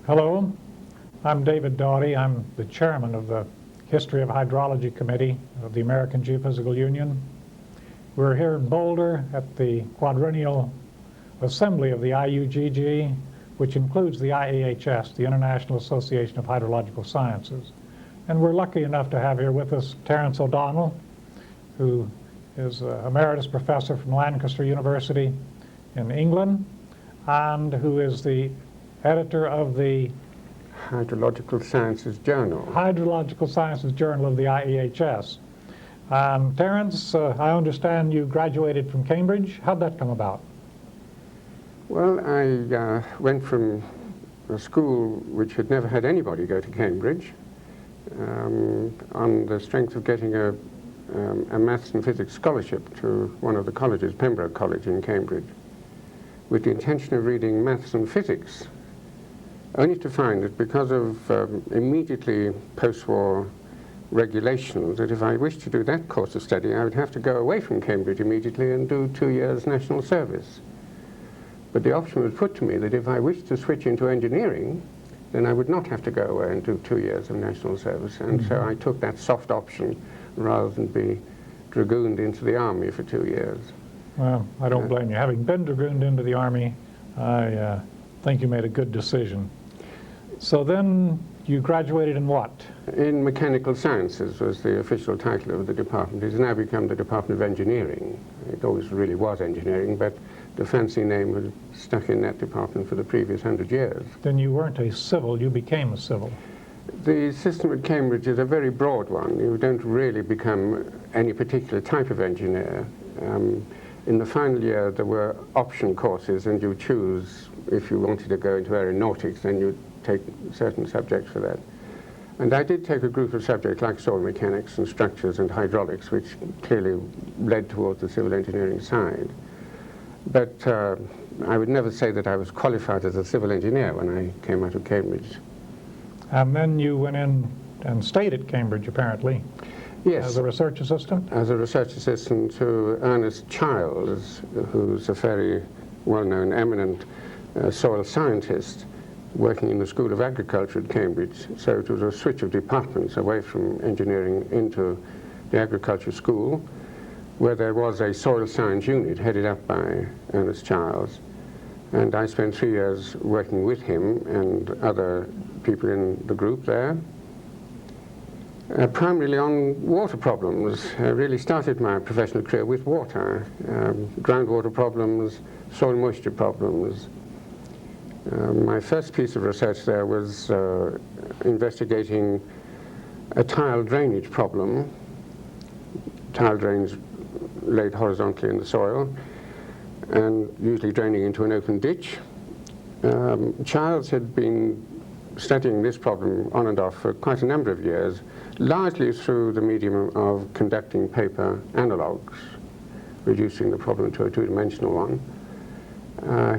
Hello, I'm David Doughty. I'm the chairman of the History of Hydrology Committee of the American Geophysical Union. We're here in Boulder at the quadrennial assembly of the IUGG, which includes the IAHS, the International Association of Hydrological Sciences. And we're lucky enough to have here with us Terence O'Donnell, who is an emeritus professor from Lancaster University in England, and who is the editor of the Hydrological Sciences Journal. Hydrological Sciences Journal of the IAHS. Terence, I understand you graduated from Cambridge. How'd that come about? Well, I went from a school which had never had anybody go to Cambridge on the strength of getting a maths and physics scholarship to one of the colleges, Pembroke College in Cambridge, with the intention of reading maths and physics, only to find that because of immediately post-war regulations, that if I wished to do that course of study, I would have to go away from Cambridge immediately and do 2 years national service. But the option was put to me that if I wished to switch into engineering, then I would not have to go away and do 2 years of national service. And so I took that soft option rather than be dragooned into the army for 2 years. Well, I don't blame you. Having been dragooned into the Army, I think you made a good decision. So then you graduated in what? In Mechanical Sciences was the official title of the department. It has now become the Department of Engineering. It always really was engineering, but the fancy name had stuck in that department for the previous 100 years. Then you weren't a civil, you became a civil. The system at Cambridge is a very broad one. You don't really become any particular type of engineer. In the final year there were option courses, and you choose if you wanted to go into aeronautics, then you take certain subjects for that. And I did take a group of subjects like soil mechanics and structures and hydraulics, which clearly led towards the civil engineering side. But I would never say that I was qualified as a civil engineer when I came out of Cambridge. And then you went in and stayed at Cambridge, apparently. Yes. As a research assistant? As a research assistant to Ernest Childs, who's a very well-known, eminent soil scientist working in the School of Agriculture at Cambridge. So it was a switch of departments away from engineering into the agriculture school, where there was a soil science unit headed up by Ernest Childs. And I spent 3 years working with him and other people in the group there, primarily on water problems. I really started my professional career with water, groundwater problems, soil moisture problems. My first piece of research there was investigating a tile drainage problem. Tile drains laid horizontally in the soil and usually draining into an open ditch. Childs had been studying this problem on and off for quite a number of years, largely through the medium of conducting paper analogues, reducing the problem to a two-dimensional one.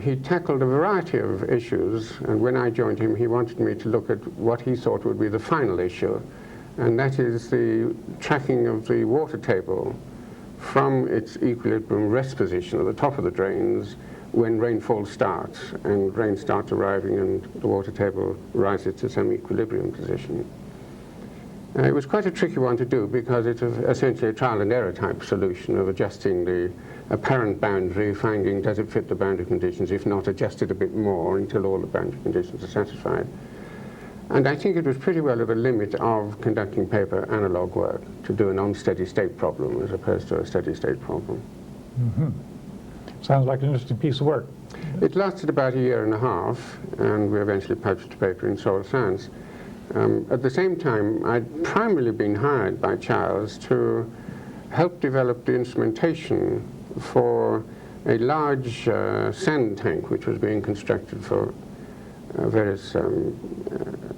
He tackled a variety of issues, and when I joined him, he wanted me to look at what he thought would be the final issue, and that is the tracking of the water table from its equilibrium rest position at the top of the drains when rainfall starts, and rain starts arriving and the water table rises to some equilibrium position. It was quite a tricky one to do because it's essentially a trial and error type solution of adjusting the apparent boundary, finding does it fit the boundary conditions, if not adjust it a bit more until all the boundary conditions are satisfied. And I think it was pretty well at the limit of conducting paper analog work to do an unsteady state problem as opposed to a steady state problem. Mm-hmm. Sounds like an interesting piece of work. It lasted about 1.5 years, and we eventually published a paper in Soil Science. At the same time, I'd primarily been hired by Childs to help develop the instrumentation for a large sand tank which was being constructed for various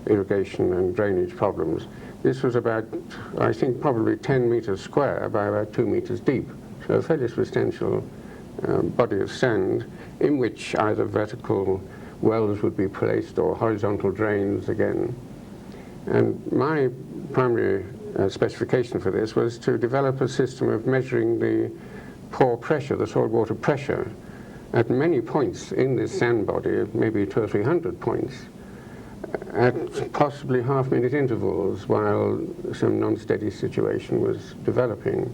irrigation and drainage problems. This was about, I think, probably 10 meters square by about 2 meters deep, so a fairly substantial body of sand in which either vertical wells would be placed or horizontal drains again. And my primary specification for this was to develop a system of measuring the pore pressure, the soil water pressure, at many points in this sand body, maybe 200 or 300 points, at possibly half-minute intervals while some non-steady situation was developing.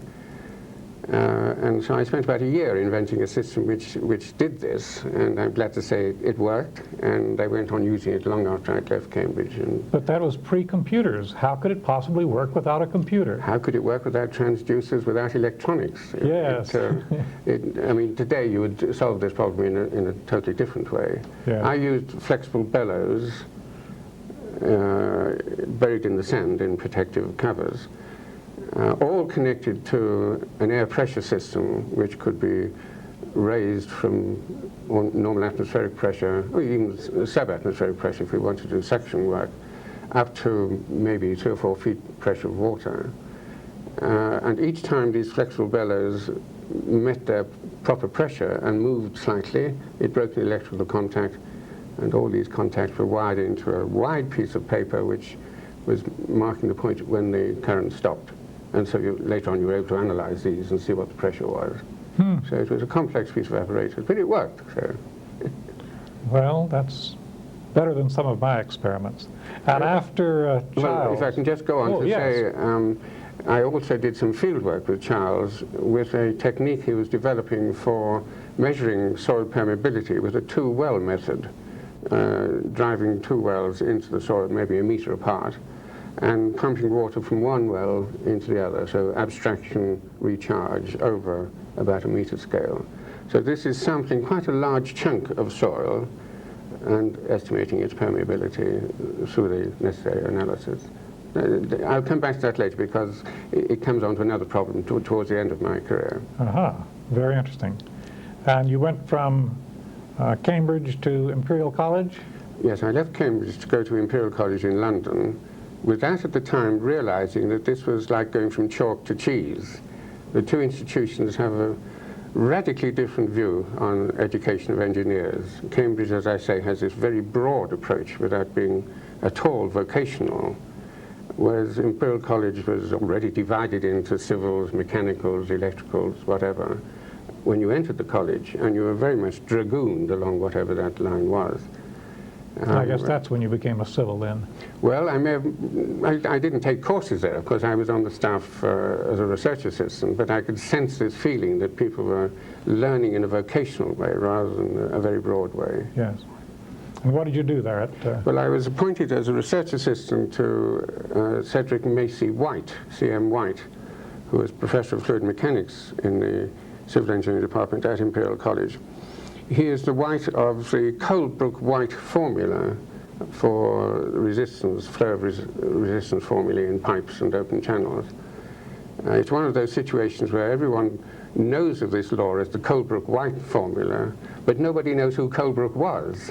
And so I spent about a year inventing a system which did this, and I'm glad to say it worked, and I went on using it long after I'd left Cambridge. But that was pre-computers. How could it possibly work without a computer? How could it work without transducers, without electronics? Yes. I mean, today you would solve this problem in a totally different way. Yeah. I used flexible bellows buried in the sand in protective covers, all connected to an air pressure system which could be raised from normal atmospheric pressure, or even subatmospheric pressure if we want to do suction work, up to maybe 3 or 4 feet pressure of water. And each time these flexible bellows met their proper pressure and moved slightly, it broke the electrical contact, and all these contacts were wired into a wide piece of paper which was marking the point when the current stopped. And so later on you were able to analyze these and see what the pressure was. So it was a complex piece of apparatus, but it worked. So. Well, that's better than some of my experiments. And after Charles... Well, if I can just go on to say, I also did some field work with Charles with a technique he was developing for measuring soil permeability with a two-well method, driving 2 wells into the soil maybe a meter apart, and pumping water from one well into the other, so abstraction recharge over about a meter scale. So this is sampling quite a large chunk of soil and estimating its permeability through the necessary analysis. I'll come back to that later because it comes on to another problem towards the end of my career. Very interesting. And you went from Cambridge to Imperial College? Yes, I left Cambridge to go to Imperial College in London, without at the time realizing that this was like going from chalk to cheese. The two institutions have a radically different view on education of engineers. Cambridge, as I say, has this very broad approach without being at all vocational, whereas Imperial College was already divided into civils, mechanicals, electricals, whatever, when you entered the college, and you were very much dragooned along whatever that line was. I guess that's when you became a civil then. Well, I didn't take courses there. Of course, I was on the staff as a research assistant, but I could sense this feeling that people were learning in a vocational way rather than a very broad way. Yes. And what did you do there at... Well, I was appointed as a research assistant to Cedric Macy White, C.M. White, who was professor of fluid mechanics in the civil engineering department at Imperial College. He is the White of the Colebrook-White formula for resistance, flow of resistance formulae in pipes and open channels. It's one of those situations where everyone knows of this law as the Colebrook-White formula, but nobody knows who Colebrook was.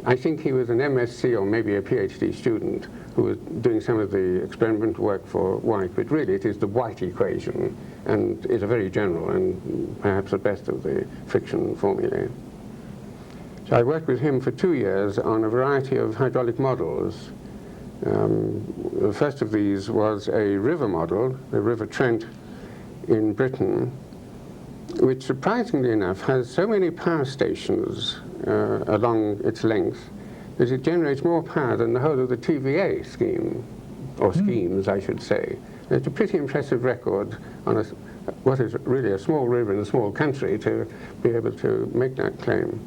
I think he was an MSc or maybe a PhD student who was doing some of the experimental work for White, but really it is the White equation, and is a very general and perhaps the best of the friction formulae. So I worked with him for 2 years on a variety of hydraulic models. The first of these was a river model, the River Trent in Britain, which surprisingly enough has so many power stations along its length that it generates more power than the whole of the TVA scheme, or schemes I should say. It's a pretty impressive record on what is really a small river in a small country to be able to make that claim.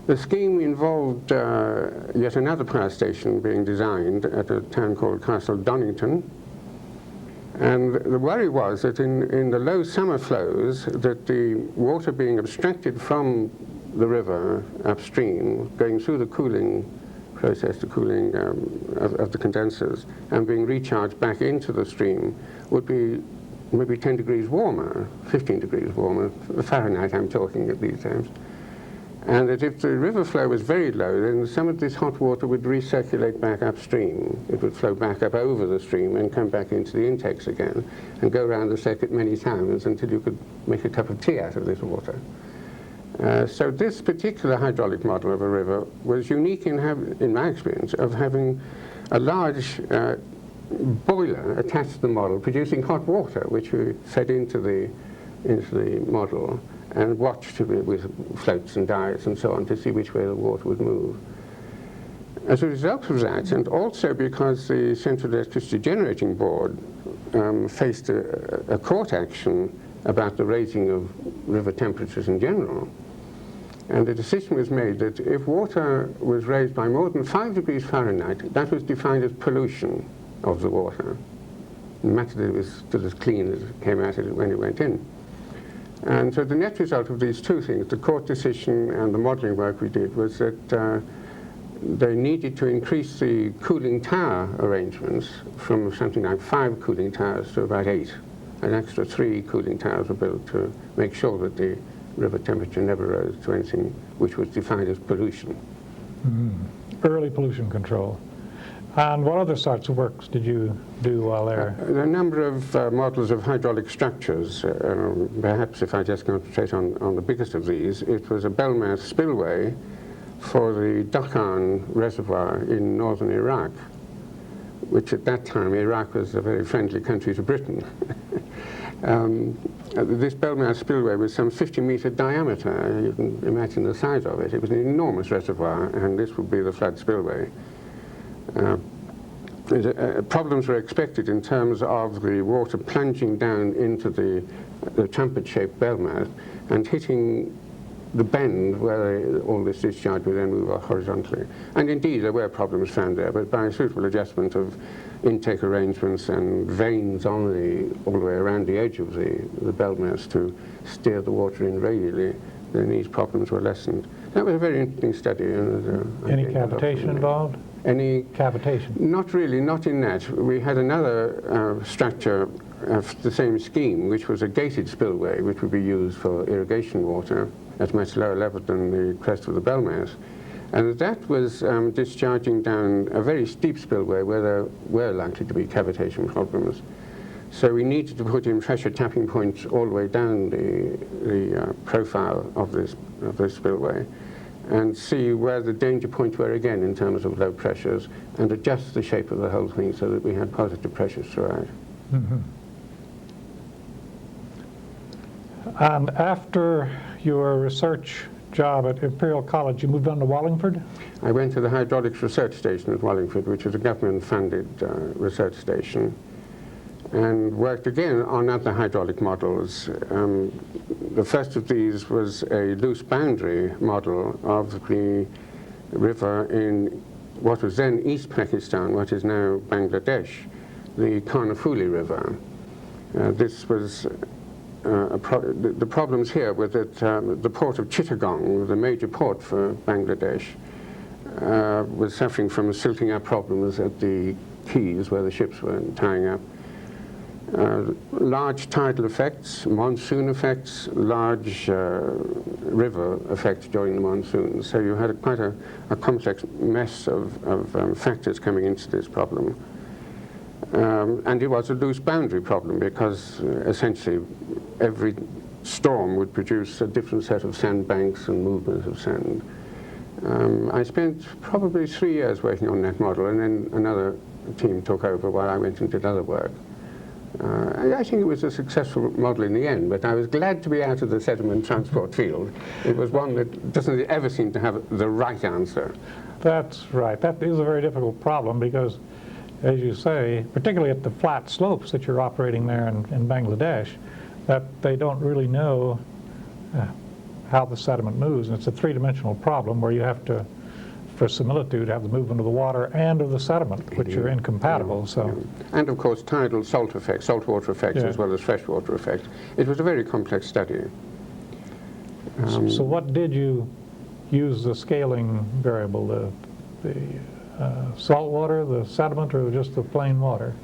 The scheme involved yet another power station being designed at a town called Castle Donington. And the worry was that in the low summer flows, that the water being abstracted from the river upstream, going through the cooling process, the cooling of the condensers, and being recharged back into the stream, would be maybe 10 degrees warmer, 15 degrees warmer, Fahrenheit I'm talking at these times. And that if the river flow was very low, then some of this hot water would recirculate back upstream. It would flow back up over the stream and come back into the intakes again, and go around the circuit many times until you could make a cup of tea out of this water. So this particular hydraulic model of a river was unique in my experience of having a large boiler attached to the model producing hot water, which we fed into the model and watched with floats and diets and so on to see which way the water would move. As a result of that, and also because the Central Electricity Generating Board faced a court action about the raising of river temperatures in general, and the decision was made that if water was raised by more than 5 degrees Fahrenheit, that was defined as pollution of the water. It mattered that it was still as clean as it came out when it went in. And so the net result of these two things, the court decision and the modelling work we did, was that they needed to increase the cooling tower arrangements from something like 5 cooling towers to about 8. An extra 3 cooling towers were built to make sure that the river temperature never rose to anything which was defined as pollution. Early pollution control. And what other sorts of works did you do while there? There are a number of models of hydraulic structures. Perhaps if I just concentrate on the biggest of these, it was a bellmouth spillway for the Dakhan reservoir in northern Iraq, which at that time Iraq was a very friendly country to Britain. This bellmouth spillway was some 50-meter diameter. You can imagine the size of it. It was an enormous reservoir, and this would be the flood spillway. Problems were expected in terms of the water plunging down into the trumpet-shaped bellmouth and hitting the bend where all this discharge would then move horizontally. And indeed, there were problems found there, but by a suitable adjustment of intake arrangements and veins all the way around the edge of the bellmouth to steer the water in radially, then these problems were lessened. That was a very interesting study. Any cavitation involved? Any cavitation? Not really, not in that. We had another structure of the same scheme, which was a gated spillway, which would be used for irrigation water at a much lower level than the crest of the bellmouth. And that was discharging down a very steep spillway where there were likely to be cavitation problems. So we needed to put in pressure tapping points all the way down the profile of this spillway and see where the danger points were again in terms of low pressures and adjust the shape of the whole thing so that we had positive pressures throughout. Mm-hmm. And after your research job at Imperial College, you moved on to Wallingford? I went to the Hydraulics Research Station at Wallingford, which is a government-funded research station, and worked again on other hydraulic models. The first of these was a loose boundary model of the river in what was then East Pakistan, what is now Bangladesh, the Karnafuli River. This was the problems here were that the port of Chittagong, the major port for Bangladesh, was suffering from silting up problems at the quays where the ships were tying up. Large tidal effects, monsoon effects, large river effects during the monsoon. So you had quite a complex mess of factors coming into this problem. And it was a loose boundary problem because essentially every storm would produce a different set of sandbanks and movements of sand. I spent probably 3 years working on that model, and then another team took over while I went and did other work. I think it was a successful model in the end, but I was glad to be out of the sediment transport field. It was one that doesn't ever seem to have the right answer. That's right. That is a very difficult problem because, as you say, particularly at the flat slopes that you're operating there in Bangladesh, that they don't really know how the sediment moves. And it's a three-dimensional problem where you have to, for similitude, have the movement of the water and of the sediment, which are incompatible. Yeah. So, and of course tidal saltwater effects as well as freshwater effects. It was a very complex study. So what did you use the scaling variable, the salt water, the sediment, or just the plain water?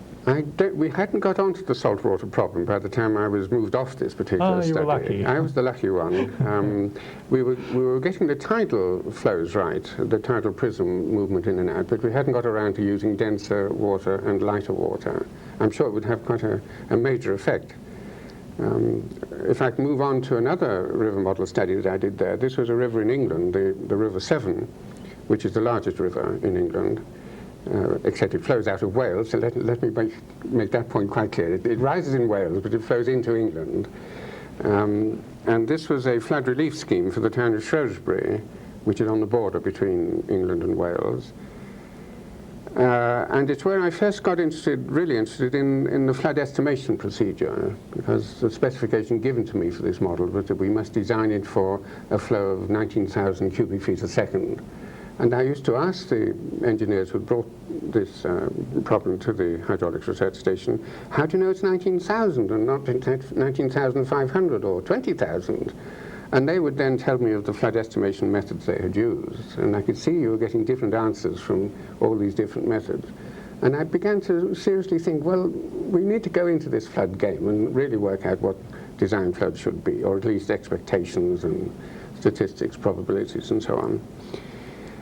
We hadn't got onto the saltwater problem by the time I was moved off this particular study. You were lucky. I was the lucky one. We were getting the tidal flows right, the tidal prism movement in and out, but we hadn't got around to using denser water and lighter water. I'm sure it would have quite a major effect. If I can move on to another river model study that I did there, this was a river in England, the River Severn, which is the largest river in England. Except it flows out of Wales, so let me make that point quite clear. It rises in Wales, but it flows into England. And this was a flood relief scheme for the town of Shrewsbury, which is on the border between England and Wales. And it's where I first got really interested in the flood estimation procedure, because the specification given to me for this model was that we must design it for a flow of 19,000 cubic feet a second. And I used to ask the engineers who brought this problem to the Hydraulics Research Station, how do you know it's 19,000 and not 19,500 or 20,000? And they would then tell me of the flood estimation methods they had used. And I could see you were getting different answers from all these different methods. And I began to seriously think, well, we need to go into this flood game and really work out what design flood should be, or at least expectations and statistics, probabilities, and so on.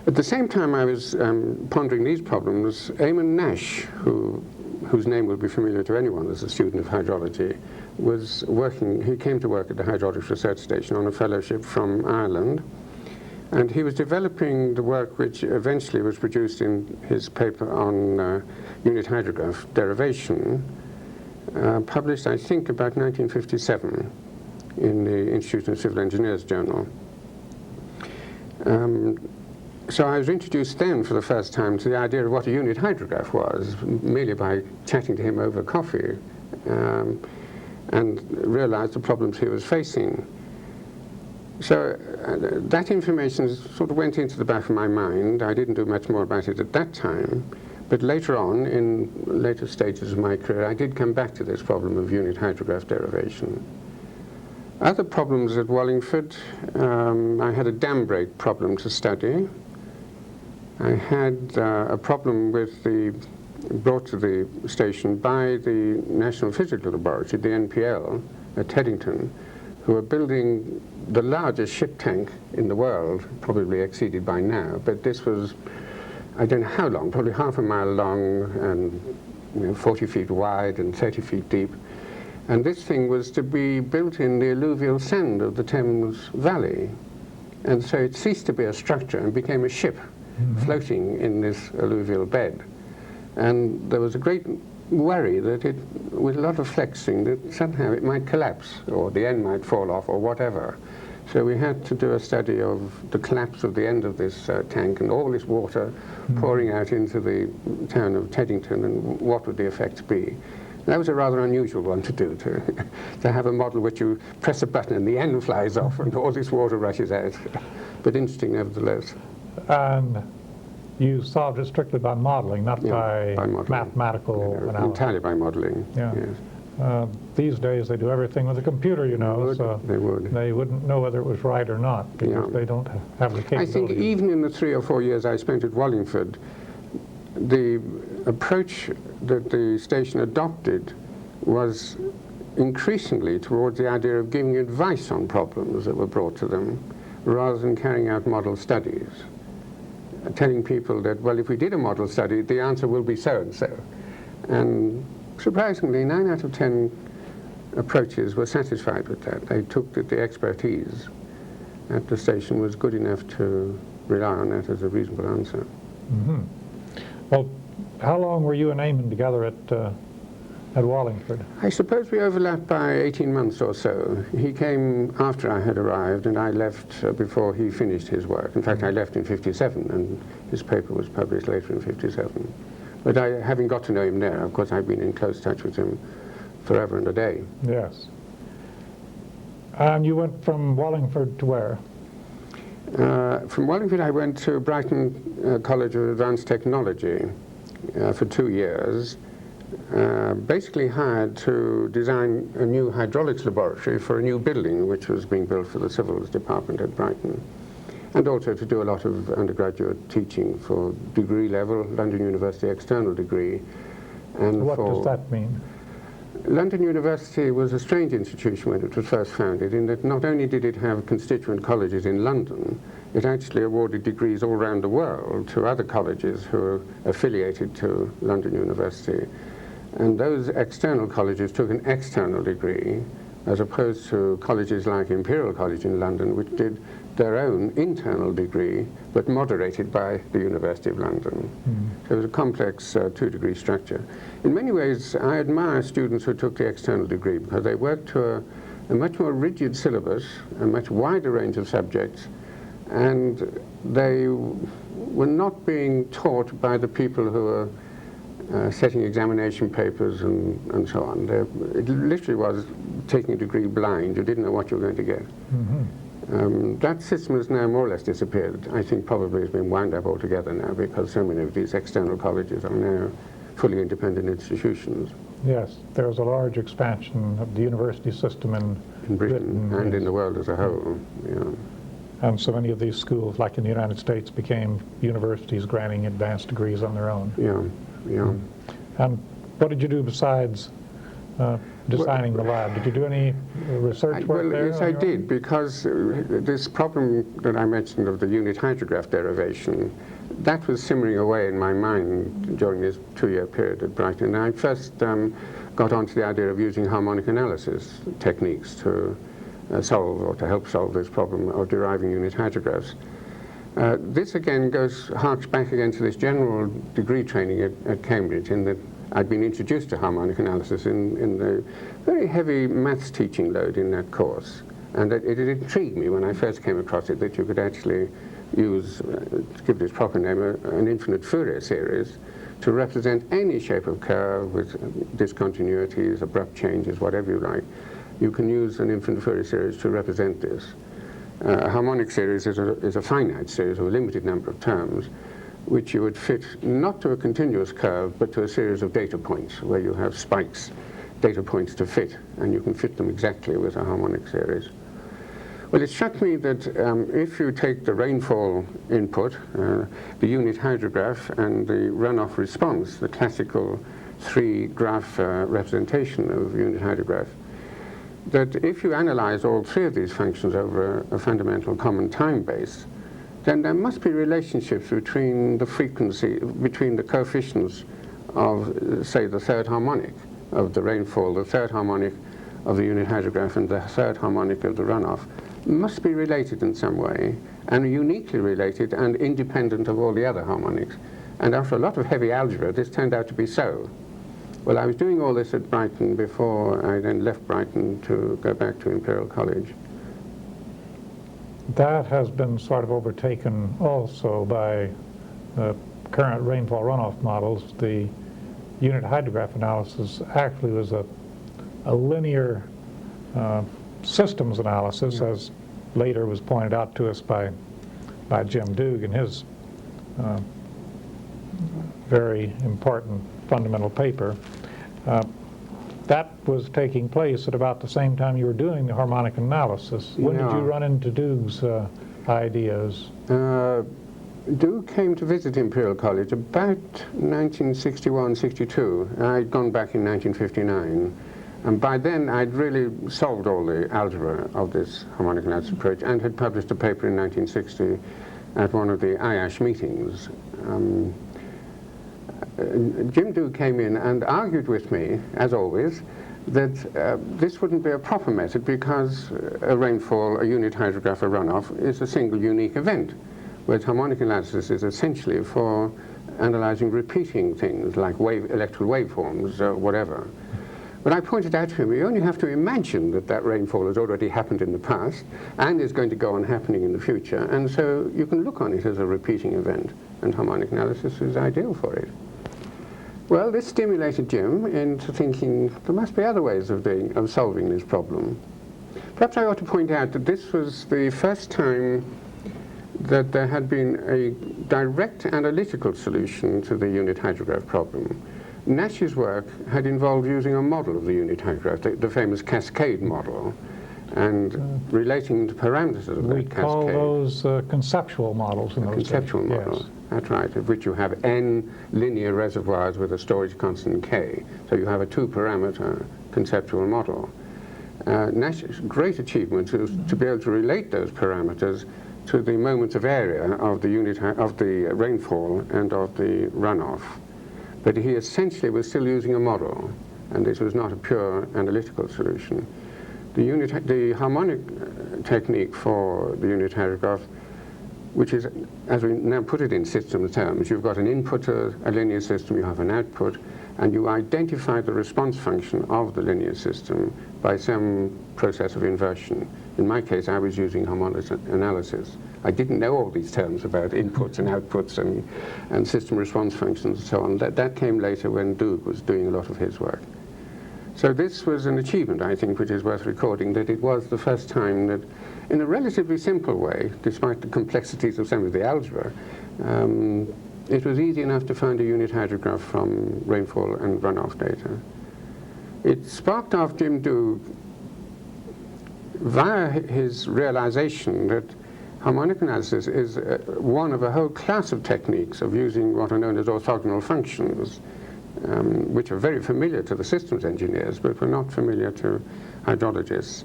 At the same time I was pondering these problems, Eamon Nash, whose name will be familiar to anyone as a student of hydrology, was working. He came to work at the Hydraulics Research Station on a fellowship from Ireland, and he was developing the work which eventually was produced in his paper on unit hydrograph derivation, published I think about 1957 in the Institute of Civil Engineers Journal. So I was introduced then for the first time to the idea of what a unit hydrograph was, merely by chatting to him over coffee, and realized the problems he was facing. So that information sort of went into the back of my mind. I didn't do much more about it at that time, but later on, in later stages of my career, I did come back to this problem of unit hydrograph derivation. Other problems at Wallingford, I had a dam break problem to study. I had a problem brought to the station by the National Physical Laboratory, the NPL, at Teddington, who are building the largest ship tank in the world, probably exceeded by now, but this was, I don't know how long, probably half a mile long and 40 feet wide and 30 feet deep. And this thing was to be built in the alluvial sand of the Thames Valley. And so it ceased to be a structure and became a ship floating in this alluvial bed. And there was a great worry that with a lot of flexing, that somehow it might collapse, or the end might fall off, or whatever. So we had to do a study of the collapse of the end of this tank and all this water pouring out into the town of Teddington, and what would the effects be. That was a rather unusual one to do, to have a model which you press a button and the end flies off and all this water rushes out. But interesting nevertheless. And you solved it strictly by modeling, not by modeling. Mathematical analysis? Entirely by modeling, yeah. Yes. These days they do everything with a computer, you know, so they would. They wouldn't know whether it was right or not, because they don't have the capability. I think even in the 3 or 4 years I spent at Wallingford, the approach that the station adopted was increasingly towards the idea of giving advice on problems that were brought to them, rather than carrying out model studies. Telling people that, well, if we did a model study, the answer will be so-and-so. And surprisingly, 9 out of 10 approaches were satisfied with that. They took that the expertise at the station was good enough to rely on that as a reasonable answer. Mm-hmm. Well, how long were you and Eamon together at Wallingford? I suppose we overlapped by 18 months or so. He came after I had arrived, and I left before he finished his work. In fact, I left in '57, and his paper was published later in '57. But having got to know him there, of course, I've been in close touch with him forever and a day. Yes. And you went from Wallingford to where? From Wallingford, I went to Brighton College of Advanced Technology for 2 years. Basically hired to design a new hydraulics laboratory for a new building which was being built for the Civils Department at Brighton, and also to do a lot of undergraduate teaching for degree level, London University external degree. And what does that mean? London University was a strange institution when it was first founded, in that not only did it have constituent colleges in London, it actually awarded degrees all around the world to other colleges who were affiliated to London University. And those external colleges took an external degree, as opposed to colleges like Imperial College in London, which did their own internal degree, but moderated by the University of London. So it was a complex two-degree structure. In many ways, I admire students who took the external degree, because they worked to a much more rigid syllabus, a much wider range of subjects, and they were not being taught by the people who were setting examination papers and so on. It literally was taking a degree blind. You didn't know what you were going to get. That system has now more or less disappeared. I think probably it's been wound up altogether now because so many of these external colleges are now fully independent institutions. Yes, there was a large expansion of the university system in Britain and in the world as a whole. Yeah. And so many of these schools, like in the United States, became universities granting advanced degrees on their own. Yeah, yeah. And what did you do besides designing the lab? Did you do any research work there? Yes, I did, because this problem that I mentioned of the unit hydrograph derivation, that was simmering away in my mind during this 2-year period at Brighton. And I first got onto the idea of using harmonic analysis techniques to solve or to help solve this problem of deriving unit hydrographs. This again harks back again to this general degree training at Cambridge, in that I'd been introduced to harmonic analysis in the very heavy maths teaching load in that course. And it intrigued me when I first came across it that you could actually use, to give this proper name, an infinite Fourier series to represent any shape of curve with discontinuities, abrupt changes, whatever you like. You can use an infinite Fourier series to represent this. A harmonic series is a finite series of a limited number of terms, which you would fit not to a continuous curve, but to a series of data points, where you have spikes, data points to fit, and you can fit them exactly with a harmonic series. Well, it struck me that if you take the rainfall input, the unit hydrograph, and the runoff response, the classical 3-graph representation of unit hydrograph, that if you analyze all 3 of these functions over a fundamental common time base, then there must be relationships between the frequency, between the coefficients of, say, the 3rd harmonic of the rainfall, the 3rd harmonic of the unit hydrograph, and the 3rd harmonic of the runoff, must be related in some way, and uniquely related and independent of all the other harmonics. And after a lot of heavy algebra, this turned out to be so. Well, I was doing all this at Brighton before I then left Brighton to go back to Imperial College. That has been sort of overtaken also by the current rainfall runoff models. The unit hydrograph analysis actually was a linear systems analysis, as later was pointed out to us by Jim Doog in his very important fundamental paper. That was taking place at about the same time you were doing the harmonic analysis. When did you run into Doog's ideas? Doog came to visit Imperial College about 1961-62. I'd gone back in 1959. And by then I'd really solved all the algebra of this harmonic analysis approach and had published a paper in 1960 at one of the IASH meetings. Jim Doog came in and argued with me, as always, that this wouldn't be a proper method because a rainfall, a unit hydrograph, a runoff is a single unique event, whereas harmonic analysis is essentially for analyzing repeating things like electrical waveforms or whatever. But I pointed out to him, you only have to imagine that rainfall has already happened in the past and is going to go on happening in the future, and so you can look on it as a repeating event, and harmonic analysis is ideal for it. Well, this stimulated Jim into thinking there must be other ways of solving this problem. Perhaps I ought to point out that this was the first time that there had been a direct analytical solution to the unit hydrograph problem. Nash's work had involved using a model of the unit hydrograph, the famous cascade model, and relating the parameters of that cascade. We call those conceptual models in those conceptual days. models, yes. That's right, of which you have n linear reservoirs with a storage constant k. So you have a 2-parameter conceptual model. Nash's great achievement was to be able to relate those parameters to the moments of area of the rainfall and of the runoff. But he essentially was still using a model, and this was not a pure analytical solution. The harmonic technique for the unit hydrograph, which is, as we now put it in systems terms, you've got an input, a linear system, you have an output, and you identify the response function of the linear system by some process of inversion. In my case, I was using harmonic analysis. I didn't know all these terms about inputs and outputs and system response functions and so on. That came later when Doog was doing a lot of his work. So this was an achievement, I think, which is worth recording, that it was the first time that, in a relatively simple way, despite the complexities of some of the algebra, it was easy enough to find a unit hydrograph from rainfall and runoff data. It sparked off Jim Doog via his realization that harmonic analysis is one of a whole class of techniques of using what are known as orthogonal functions, which are very familiar to the systems engineers, but were not familiar to hydrologists.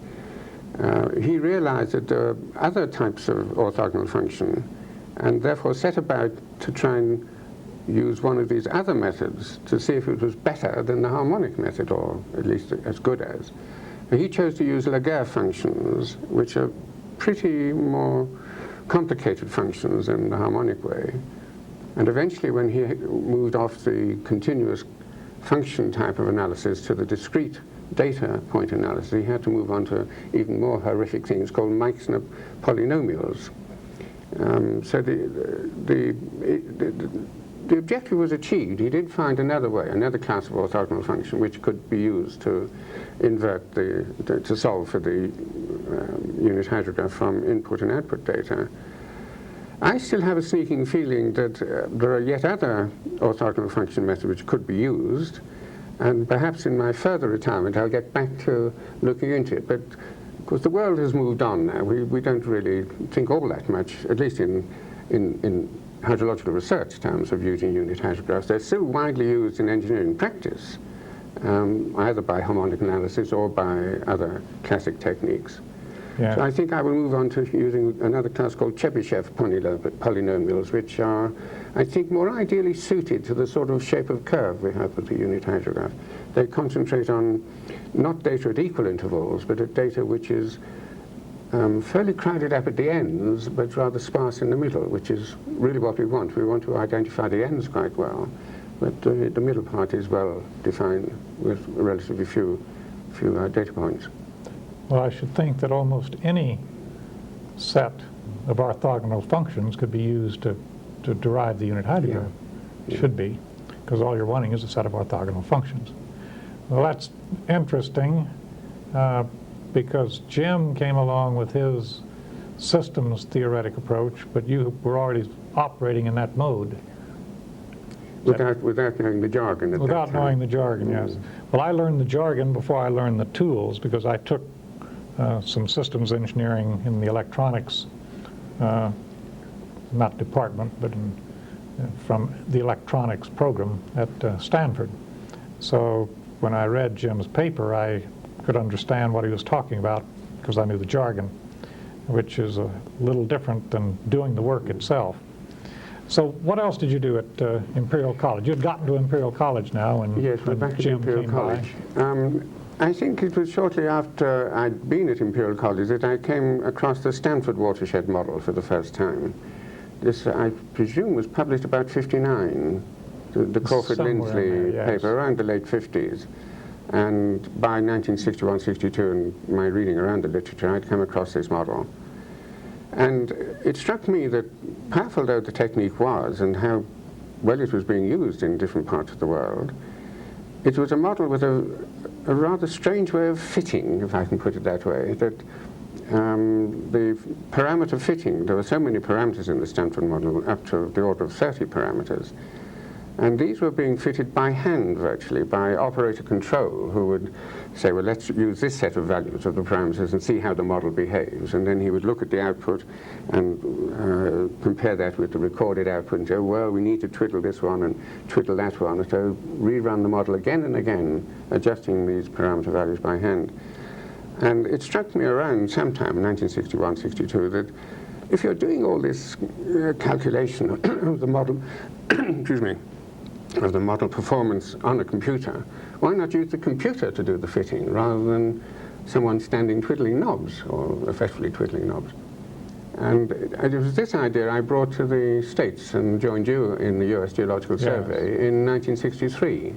He realized that there are other types of orthogonal function, and therefore set about to try and use one of these other methods to see if it was better than the harmonic method, or at least as good as. He chose to use Laguerre functions, which are pretty more complicated functions in the harmonic way. And eventually, when he moved off the continuous function type of analysis to the discrete data point analysis, he had to move on to even more horrific things called Meixner polynomials. So the objective was achieved. He did find another way, another class of orthogonal function which could be used to invert to solve for the unit hydrograph from input and output data. I still have a sneaking feeling that there are yet other orthogonal function methods which could be used, and perhaps in my further retirement I'll get back to looking into it. But of course the world has moved on now. We don't really think all that much, at least in hydrological research terms, of using unit hydrographs. They're still widely used in engineering practice, either by harmonic analysis or by other classic techniques. Yeah. So I think I will move on to using another class called Chebyshev polynomials, which are, I think, more ideally suited to the sort of shape of curve we have with the unit hydrograph. They concentrate on not data at equal intervals, but at data which is fairly crowded up at the ends, but rather sparse in the middle, which is really what we want. We want to identify the ends quite well, but the middle part is well defined with relatively few data points. Well, I should think that almost any set of orthogonal functions could be used to derive the unit hydrograph. Yeah. Should be, because all you're wanting is a set of orthogonal functions. Well, that's interesting, because Jim came along with his systems theoretic approach, but you were already operating in that mode. Without knowing the jargon. Without knowing the jargon, yes. Well, I learned the jargon before I learned the tools, because I took some systems engineering in the electronics, not department, but from the electronics program at Stanford. So when I read Jim's paper, I could understand what he was talking about because I knew the jargon, which is a little different than doing the work itself. So what else did you do at Imperial College? You had gotten to Imperial College now, and yes, we're back at Imperial College. I think it was shortly after I'd been at Imperial College that I came across the Stanford watershed model for the first time. This, I presume, was published about '59, the Crawford-Lindsley paper, around the late '50s. And by 1961-62, in my reading around the literature, I'd come across this model. And it struck me that, powerful though the technique was and how well it was being used in different parts of the world, it was a model with a rather strange way of fitting, if I can put it that way, that the parameter fitting, there were so many parameters in the Stanford model, up to the order of 30 parameters, and these were being fitted by hand virtually, by operator control, who would say, well, let's use this set of values of the parameters and see how the model behaves. And then he would look at the output and compare that with the recorded output and say, well, we need to twiddle this one and twiddle that one. So rerun the model again and again, adjusting these parameter values by hand. And it struck me around sometime in 1961-62 that if you're doing all this calculation of the model, excuse me, of the model performance on a computer, why not use the computer to do the fitting rather than someone standing twiddling knobs, or effectively twiddling knobs? And it was this idea I brought to the States and joined you in the US Geological Survey in 1963.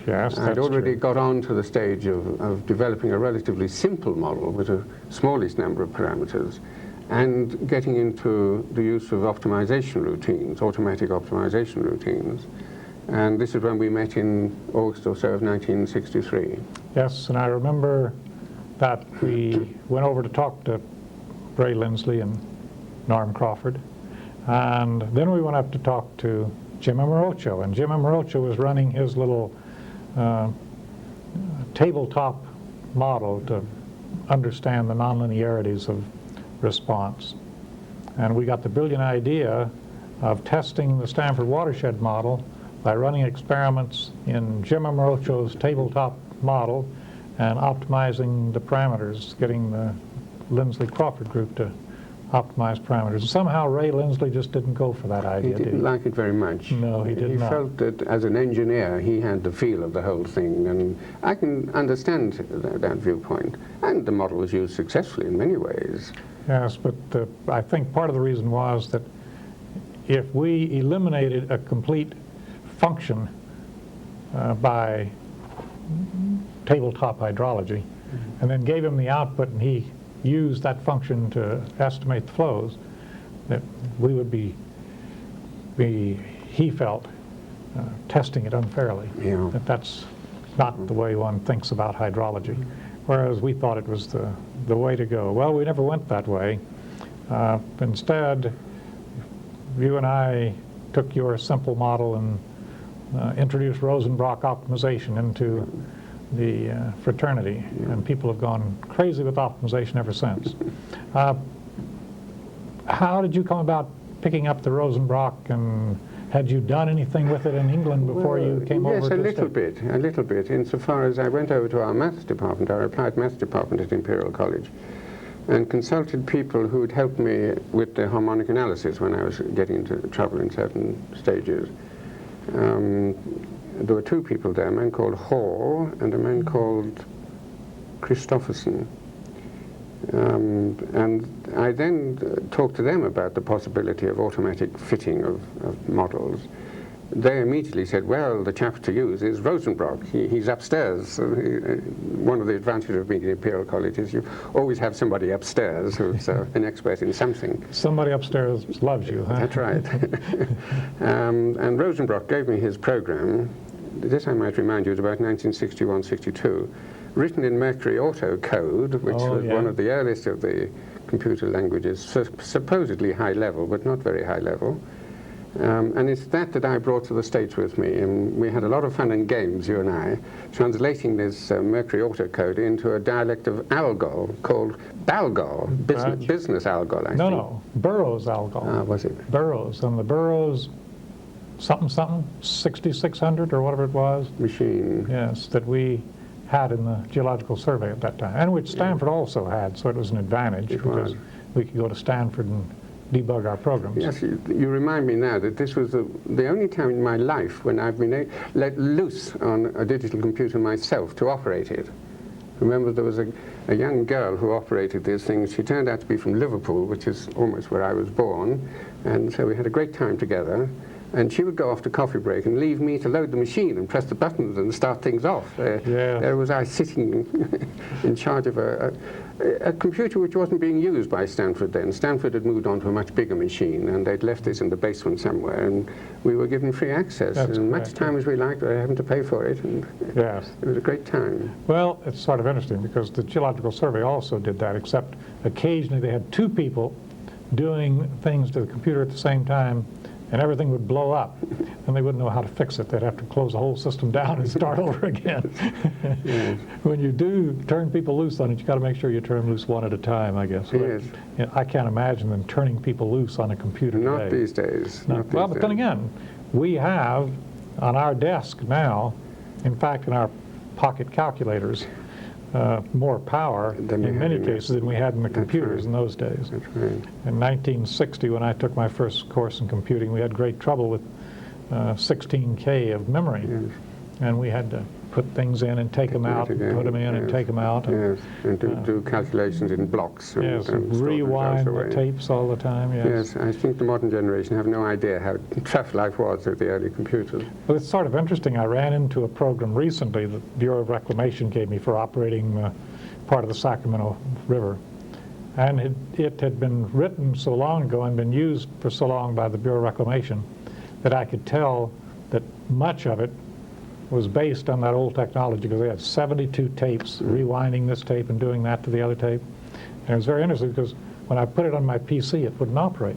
Yes, I'd that's already true. got on to the stage of developing a relatively simple model with a smallest number of parameters and getting into the use of optimization routines, automatic optimization routines. And this is when we met in August or so of 1963. Yes, and I remember that we went over to talk to Ray Lindsley and Norm Crawford, and then we went up to talk to Jim Amorocho, and Jim Amorocho was running his little tabletop model to understand the nonlinearities of response. And we got the brilliant idea of testing the Stanford watershed model by running experiments in Jim Amorocho's tabletop model and optimizing the parameters, getting the Lindsley-Crawford group to optimize parameters. And somehow Ray Lindsley just didn't go for that idea, He didn't like it very much. No, he did He not. felt that as an engineer he had the feel of the whole thing, and I can understand that viewpoint. And the model was used successfully in many ways. Yes, but I think part of the reason was that if we eliminated a complete function by tabletop hydrology and then gave him the output and he used that function to estimate the flows, that we would be he felt, testing it unfairly. Yeah. That's not the way one thinks about hydrology, whereas we thought it was the way to go. Well, we never went that way. Instead, you and I took your simple model and introduced Rosenbrock optimization into the fraternity, and people have gone crazy with optimization ever since. How did you come about picking up the Rosenbrock, and had you done anything with it in England before you came over to Yes, a little bit, insofar as I went over to our maths department, our applied maths department at Imperial College, and consulted people who would help me with the harmonic analysis when I was getting into trouble in certain stages. There were two people there, a man called Hall and a man called Christopherson. And I then talked to them about the possibility of automatic fitting of models. They immediately said, well, the chap to use is Rosenbrock. He's upstairs. One of the advantages of being at Imperial College is you always have somebody upstairs who's an expert in something. Somebody upstairs loves you, huh? That's right. And Rosenbrock gave me his program. This, I might remind you, is about 1961-62, written in Mercury Auto Code, which was one of the earliest of the computer languages, supposedly high level, but not very high level. And it's that I brought to the States with me, and we had a lot of fun and games, you and I, translating this Mercury Auto Code into a dialect of Algol called Balgol, business Algol, I think. No, Burroughs Algol. Ah, was it? Burroughs, and the Burroughs something, 6600 or whatever it was. Machine. Yes, that we had in the Geological Survey at that time, and which Stanford also had, so it was an advantage because we could go to Stanford and debug our programs. Yes, you remind me now that this was the only time in my life when I've been let loose on a digital computer myself to operate it. Remember, there was a young girl who operated these things. She turned out to be from Liverpool, which is almost where I was born, and so we had a great time together. And she would go off to coffee break and leave me to load the machine and press the buttons and start things off. There was I sitting in charge of a computer which wasn't being used by Stanford then. Stanford had moved on to a much bigger machine, and they'd left this in the basement somewhere, and we were given free access. That's and much time as we liked, we having to pay for it. And yes. It was a great time. Well, it's sort of interesting because the Geological Survey also did that, except occasionally they had two people doing things to the computer at the same time, and everything would blow up, and they wouldn't know how to fix it. They'd have to close the whole system down and start over again. Yes. When you do turn people loose on it, you got to make sure you turn them loose one at a time, I guess. Yes. I can't imagine them turning people loose on a computer Not today. these days. No. Not these Well, but then days. again, we have on our desk now, in fact, in our pocket calculators, more power in many cases than we had in the computers in those days. That's right. In 1960, when I took my first course in computing, we had great trouble with 16K of memory. Yes. and we had to put things in and take them out, and put them in and take them out. Yes, and do calculations in blocks. Yes, and store the rewind results the away. tapes all the time, yes. Yes, I think the modern generation have no idea how tough life was with the early computers. Well, it's sort of interesting. I ran into a program recently that the Bureau of Reclamation gave me for operating part of the Sacramento River. And it had been written so long ago and been used for so long by the Bureau of Reclamation that I could tell that much of it was based on that old technology, because they had 72 tapes, rewinding this tape and doing that to the other tape. And it was very interesting because when I put it on my PC, it wouldn't operate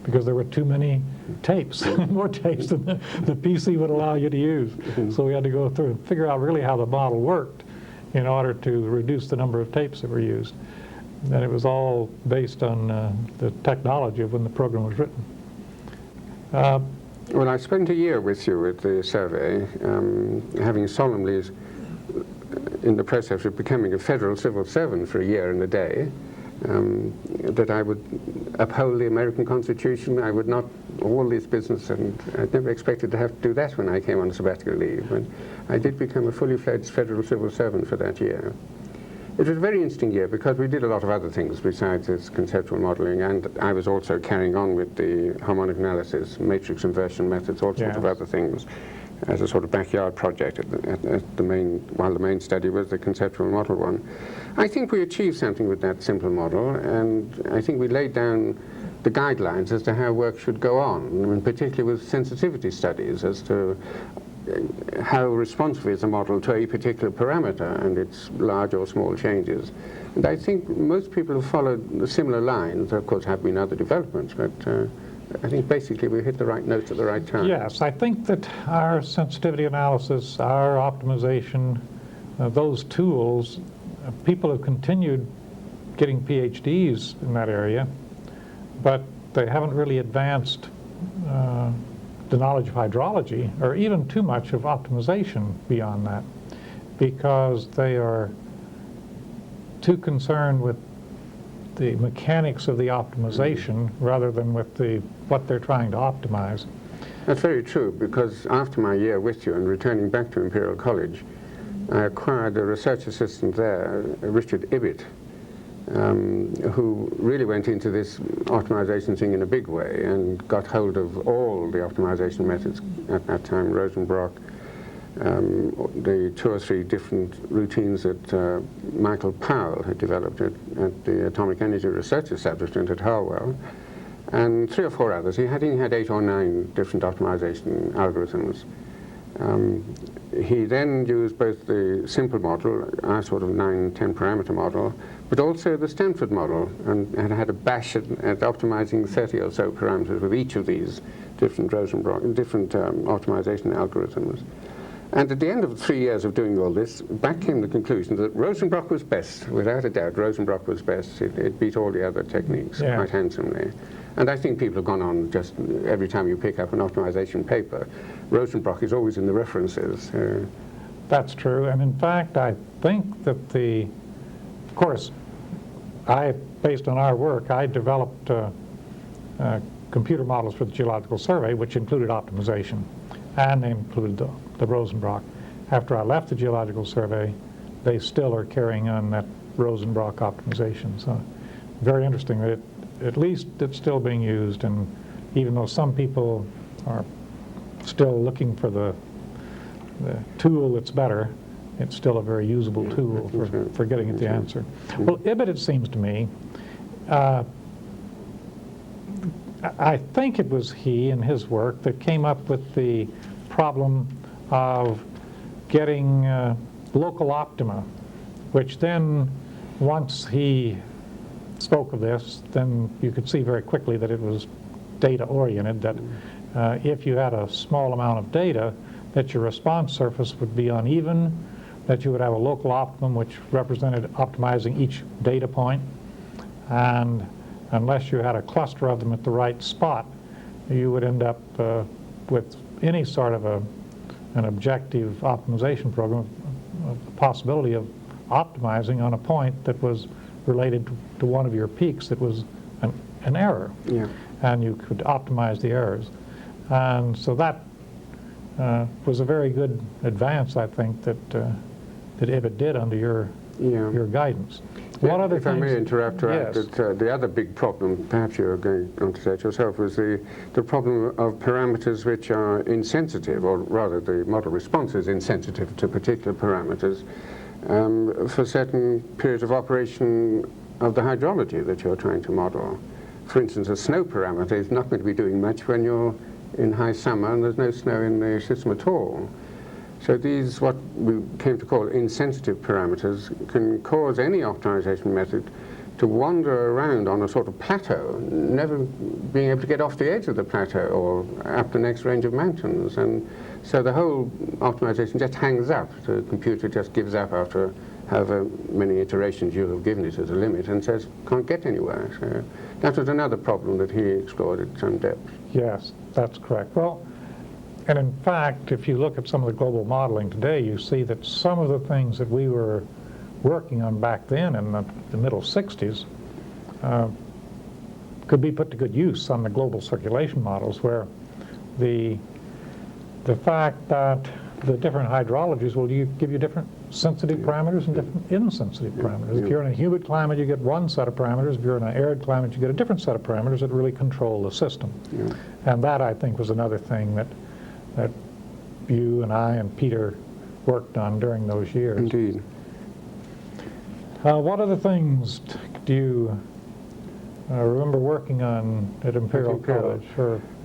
because there were too many tapes, more tapes than the PC would allow you to use. So we had to go through and figure out really how the model worked in order to reduce the number of tapes that were used. And it was all based on the technology of when the program was written. Well, I spent a year with you with the survey, having solemnly in the process of becoming a federal civil servant for a year and a day, that I would uphold the American Constitution. I would not, all this business, and I'd never expected to have to do that when I came on sabbatical leave. But I did become a fully fledged federal civil servant for that year. It was a very interesting year because we did a lot of other things besides this conceptual modeling, and I was also carrying on with the harmonic analysis, matrix inversion methods, all sorts of other things as a sort of backyard project at the main, while the main study was the conceptual model one. I think we achieved something with that simple model, and I think we laid down the guidelines as to how work should go on, and particularly with sensitivity studies as to how responsive is a model to a particular parameter and its large or small changes. And I think most people have followed similar lines. There, of course, have been other developments, but I think basically we hit the right notes at the right time. Yes, I think that our sensitivity analysis, our optimization, those tools, people have continued getting PhDs in that area, but they haven't really advanced the knowledge of hydrology, or even too much of optimization beyond that, because they are too concerned with the mechanics of the optimization rather than with what they're trying to optimize. That's very true, because after my year with you and returning back to Imperial College, I acquired a research assistant there, Richard Ibbett, who really went into this optimization thing in a big way and got hold of all the optimization methods at that time, Rosenbrock, the 2 or 3 different routines that Michael Powell had developed at the Atomic Energy Research Establishment at Harwell, and 3 or 4 others. He had 8 or 9 different optimization algorithms. He then used both the simple model, our sort of 9-10 parameter model, but also the Stanford model, and had a bash at optimizing 30 or so parameters with each of these different optimization algorithms. And at the end of 3 years of doing all this, back came the conclusion that Rosenbrock was best. Without a doubt, Rosenbrock was best. It beat all the other techniques quite handsomely. And I think people have gone on just every time you pick up an optimization paper, Rosenbrock is always in the references. That's true, and in fact, I think that of course, based on our work, I developed computer models for the Geological Survey, which included optimization, and they included the Rosenbrock. After I left the Geological Survey, they still are carrying on that Rosenbrock optimization. So very interesting that at least it's still being used, and even though some people are still looking for the tool that's better, it's still a very usable tool for getting at the answer. Well, Ibbett, it seems to me, I think it was he in his work that came up with the problem of getting local optima, which then, once he spoke of this, then you could see very quickly that it was data-oriented, that if you had a small amount of data, that your response surface would be uneven, that you would have a local optimum which represented optimizing each data point, and unless you had a cluster of them at the right spot, you would end up with any sort of an objective optimization program, a possibility of optimizing on a point that was related to one of your peaks that was an error, and you could optimize the errors. And so that was a very good advance, I think, that IBIT did under your guidance. What other if I may interrupt to add Yes. that the other big problem, perhaps you were going on to say it yourself, was the problem of parameters which are insensitive, or rather the model response is insensitive to particular parameters for certain periods of operation of the hydrology that you're trying to model. For instance, a snow parameter is not going to be doing much when you're in high summer and there's no snow in the system at all. So these, what we came to call insensitive parameters, can cause any optimization method to wander around on a sort of plateau, never being able to get off the edge of the plateau or up the next range of mountains. And so the whole optimization just hangs up. The computer just gives up after however many iterations you have given it as a limit and says, can't get anywhere. So that was another problem that he explored at some depth. Yes, that's correct. Well, and in fact, if you look at some of the global modeling today, you see that some of the things that we were working on back then in the middle 60s could be put to good use on the global circulation models, where the fact that the different hydrologies will give you different sensitive parameters and different insensitive parameters. If you're in a humid climate, you get one set of parameters. If you're in an arid climate, you get a different set of parameters that really control the system. And that, I think, was another thing that you and I and Peter worked on during those years. Indeed. What other things do you remember working on at Imperial College,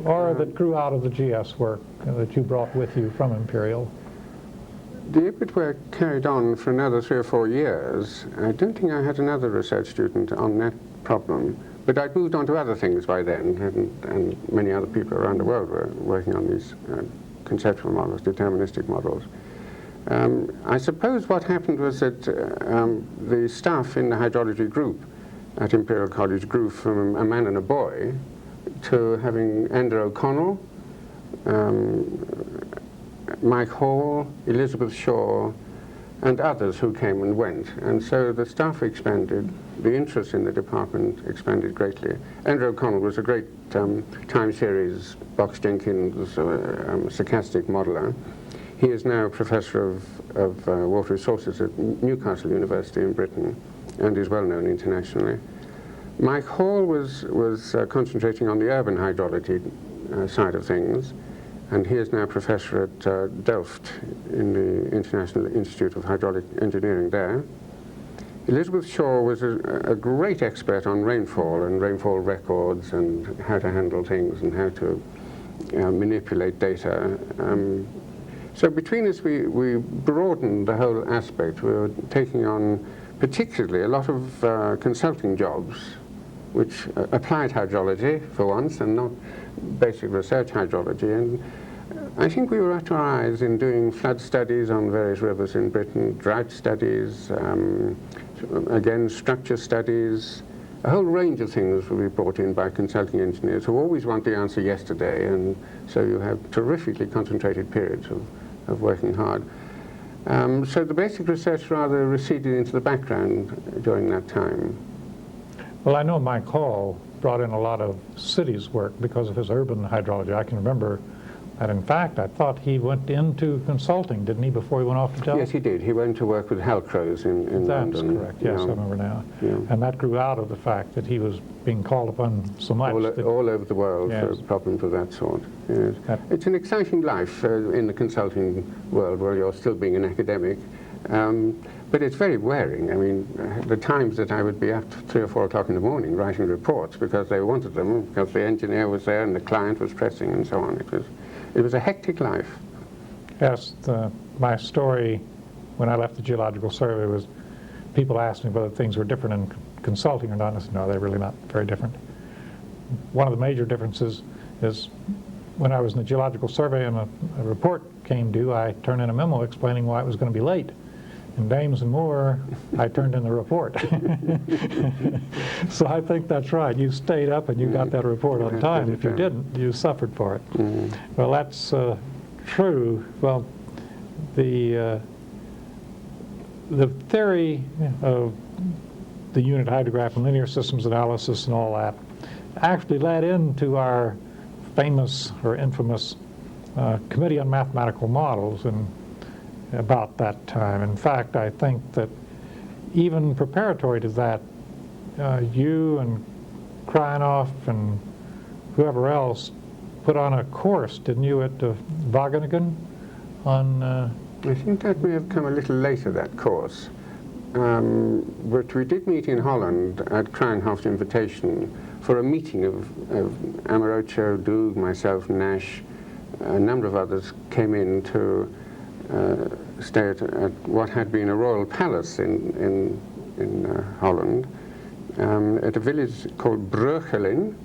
or that grew out of the GS work that you brought with you from Imperial? The IBIT work carried on for another 3 or 4 years. I don't think I had another research student on that problem, but I'd moved on to other things by then, and many other people around the world were working on these conceptual models, deterministic models. I suppose what happened was that the staff in the hydrology group at Imperial College grew from a man and a boy to having Enda O'Connell, Mike Hall, Elizabeth Shaw, and others who came and went. And so the staff expanded, the interest in the department expanded greatly. Enda O'Connell was a great time series Box-Jenkins stochastic modeler. He is now a professor of water resources at Newcastle University in Britain and is well known internationally. Mike Hall was concentrating on the urban hydrology side of things, and he is now a professor at Delft in the International Institute of Hydraulic Engineering there. Elizabeth Shaw was a great expert on rainfall and rainfall records and how to handle things and how to manipulate data. So between us, we broadened the whole aspect. We were taking on particularly a lot of consulting jobs, which applied hydrology for once and not basic research hydrology. And I think we were at our eyes in doing flood studies on various rivers in Britain, drought studies, again structure studies. A whole range of things will be brought in by consulting engineers who always want the answer yesterday, and so you have terrifically concentrated periods of working hard. So the basic research rather receded into the background during that time. Well, I know Mike Hall brought in a lot of cities work because of his urban hydrology. I can remember that, in fact, I thought he went into consulting, didn't he, before he went off to Delft? Yes, he did. He went to work with Halcrows in London. That's correct, yes, I remember now. Yeah. And that grew out of the fact that he was being called upon so much. All over the world Yes. for problems of that sort. Yes. It's an exciting life in the consulting world where you're still being an academic. But it's very wearing. I mean, the times that I would be up 3 or 4 o'clock in the morning writing reports because they wanted them, because the engineer was there and the client was pressing and so on. It was a hectic life. Yes, my story when I left the Geological Survey was people asked me whether things were different in consulting or not. And I said, no, they're really not very different. One of the major differences is when I was in the Geological Survey and a report came due, I turned in a memo explaining why it was going to be late. In Dames and Moore, I turned in the report. So I think that's right. You stayed up and you got that report on time. If you didn't, you suffered for it. Well, that's true. Well, the theory of the unit hydrograph and linear systems analysis and all that actually led into our famous or infamous Committee on Mathematical Models in about that time. In fact, I think that even preparatory to that, you and Kreinoff and whoever else put on a course, didn't you, at Wageningen on... I think that may have come a little later, that course. But we did meet in Holland at Kreinoff's invitation for a meeting of Amorucho, Doog, myself, Nash, a number of others came in to stay at what had been a royal palace in Holland, at a village called Breughelin,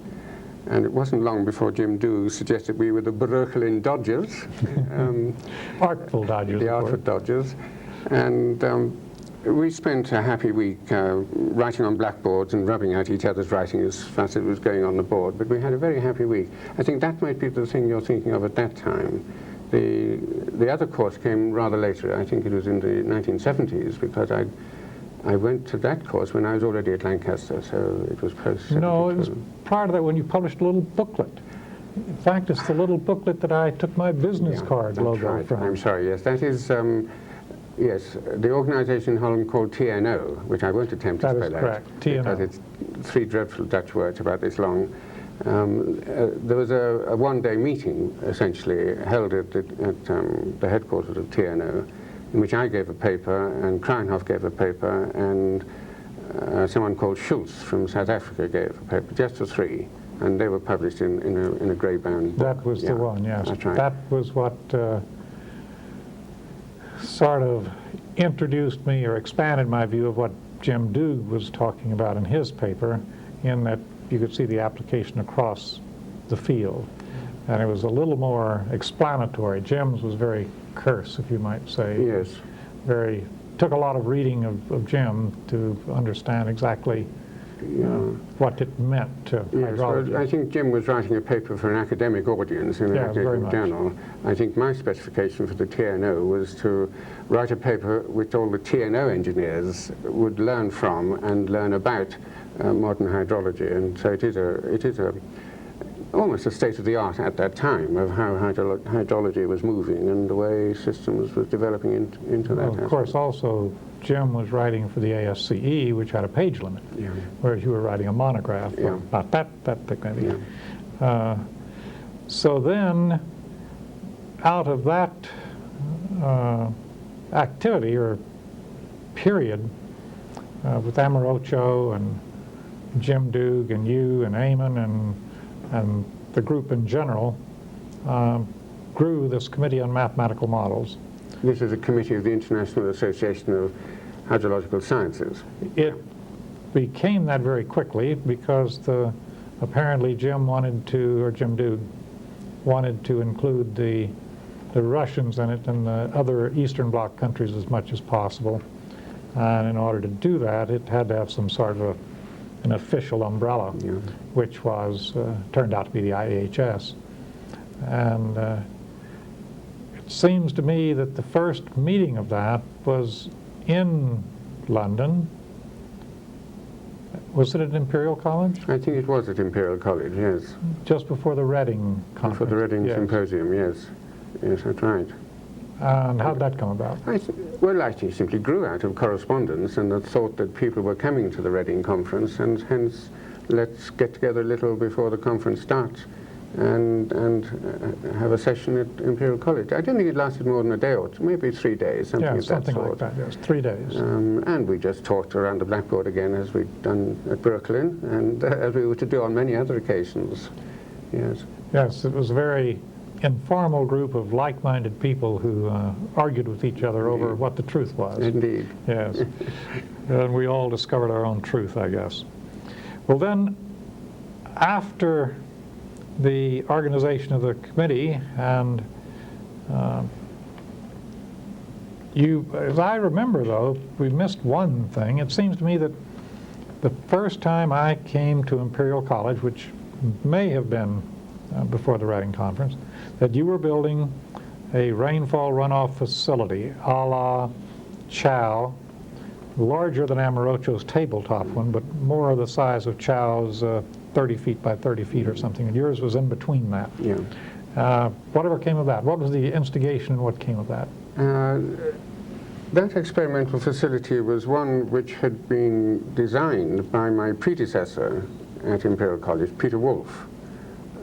and it wasn't long before Jim Doog suggested we were the Breughelin Dodgers. Artful Dodgers. The Artful Dodgers. And we spent a happy week writing on blackboards and rubbing out each other's writing as fast as it was going on the board, but we had a very happy week. I think that might be the thing you're thinking of at that time. The other course came rather later. I think it was in the 1970s, because I went to that course when I was already at Lancaster, so it was post-72. No, it was prior to that when you published a little booklet. In fact, it's the little booklet that I took my business card logo right. from. I'm sorry, yes, that is, yes, the organization in Holland called TNO, which I won't attempt to spell out. That is correct, TNO. Because it's three dreadful Dutch words about this long. There was a one-day meeting, essentially, held at the headquarters of TNO, in which I gave a paper, and Kreinoff gave a paper, and someone called Schultz from South Africa gave a paper, just the three, and they were published in a grey-bound book. That was the one, yes. That's right. That was what sort of introduced me or expanded my view of what Jim Doog was talking about in his paper, in that you could see the application across the field. And it was a little more explanatory. Jim's was very terse, if you might say. Yes. Took a lot of reading of Jim to understand exactly what it meant to hydrology. Well, I think Jim was writing a paper for an academic audience in an academic journal. I think my specification for the TNO was to write a paper which all the TNO engineers would learn from and learn about modern hydrology. And so it is almost a state of the art at that time of how hydrology was moving and the way systems was developing into that. Well, of course, also Jim was writing for the ASCE, which had a page limit, whereas you were writing a monograph about that thick maybe. So then, out of that activity or period with Amorucho and Jim Doog and you and Eamon and the group in general, grew this Committee on Mathematical Models. This is a committee of the International Association of Hydrological Sciences. It became that very quickly because apparently Jim Doog wanted to include the Russians in it and the other Eastern Bloc countries as much as possible. And in order to do that, it had to have some sort of an official umbrella, which turned out to be the IHS. And it seems to me that the first meeting of that was in London. Was it at Imperial College? I think it was at Imperial College, yes. Just before the Reading conference. Before the Reading Symposium, yes. Yes, that's right. And how did that come about? Well, I think it simply grew out of correspondence and the thought that people were coming to the Reading conference, and hence let's get together a little before the conference starts and have a session at Imperial College. I don't think it lasted more than a day or two, maybe 3 days, something of that sort. Something like that, yes, 3 days. And we just talked around the blackboard again, as we'd done at Brooklyn, and as we were to do on many other occasions. Yes. Yes, it was a very informal group of like-minded people who argued with each other over what the truth was. Indeed. Yes. And we all discovered our own truth, I guess. Well then, after the organization of the committee, and as I remember though, we missed one thing. It seems to me that the first time I came to Imperial College, which may have been before the Reading Conference, that you were building a rainfall runoff facility a la Chow, larger than Amorucho's tabletop one, but more of the size of Chow's 30 feet by 30 feet or something, and yours was in between that. Yeah. Whatever came of that? What was the instigation and what came of that? That experimental facility was one which had been designed by my predecessor at Imperial College, Peter Wolff,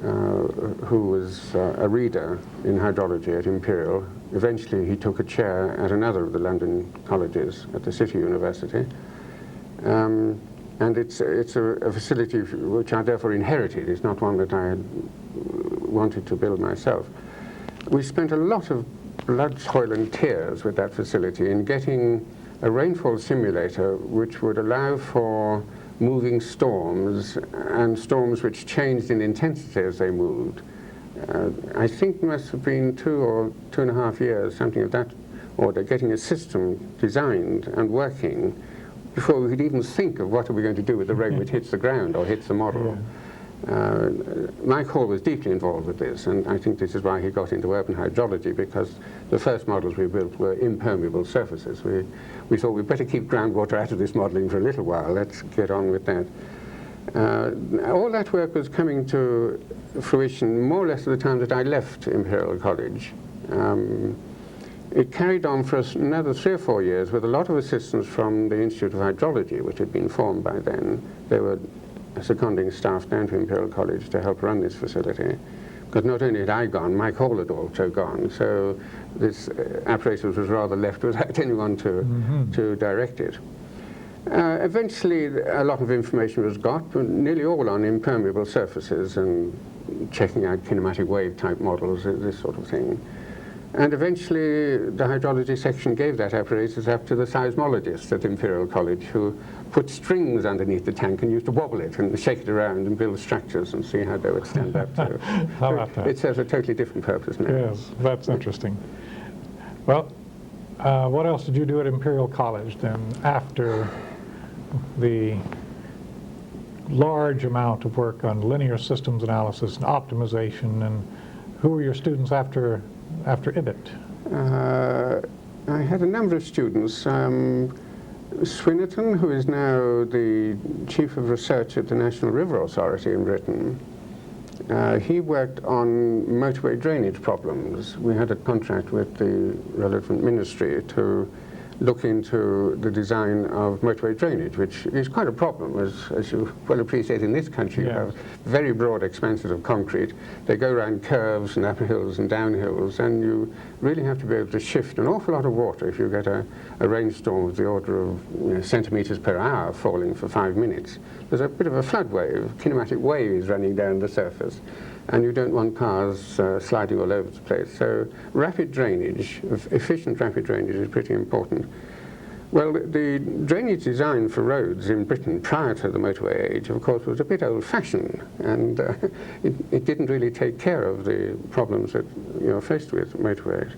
who was a reader in hydrology at Imperial. Eventually he took a chair at another of the London colleges at the City University. And it's a facility which I therefore inherited. It's not one that I had wanted to build myself. We spent a lot of blood, toil and tears with that facility in getting a rainfall simulator which would allow for moving storms and storms which changed in intensity as they moved. I think it must have been 2 or 2.5 years, something of that order, getting a system designed and working before we could even think of what are we going to do with the rain which hits the ground or hits the model. Yeah. Mike Hall was deeply involved with this, and I think this is why he got into urban hydrology, because the first models we built were impermeable surfaces. We thought we'd better keep groundwater out of this modeling for a little while. Let's get on with that. All that work was coming to fruition more or less at the time that I left Imperial College. It carried on for another 3 or 4 years with a lot of assistance from the Institute of Hydrology, which had been formed by then. They were seconding staff down to Imperial College to help run this facility. Because not only had I gone, Mike Hall had also gone, so this apparatus was rather left without anyone to direct it. Eventually, a lot of information was got, but nearly all on impermeable surfaces and checking out kinematic wave type models, this sort of thing. And eventually, the hydrology section gave that apparatus up to the seismologists at Imperial College, who put strings underneath the tank and used to wobble it and shake it around and build structures and see how they would stand up to. How about that? It serves a totally different purpose now. Yes, that's interesting. Well, what else did you do at Imperial College then after the large amount of work on linear systems analysis and optimization, and who were your students after IBIT? I had a number of students. Swinnerton, who is now the Chief of Research at the National River Authority in Britain, he worked on motorway drainage problems. We had a contract with the relevant ministry to look into the design of motorway drainage, which is quite a problem, as you well appreciate in this country. Yes. You have very broad expanses of concrete. They go around curves and up hills and down hills, and you really have to be able to shift an awful lot of water if you get a rainstorm of the order of centimeters per hour falling for 5 minutes. There's a bit of a flood wave, kinematic waves running down the surface, and you don't want cars sliding all over the place. So rapid drainage, efficient rapid drainage is pretty important. Well, the drainage design for roads in Britain prior to the motorway age, of course, was a bit old-fashioned, and it didn't really take care of the problems that you're faced with motorways.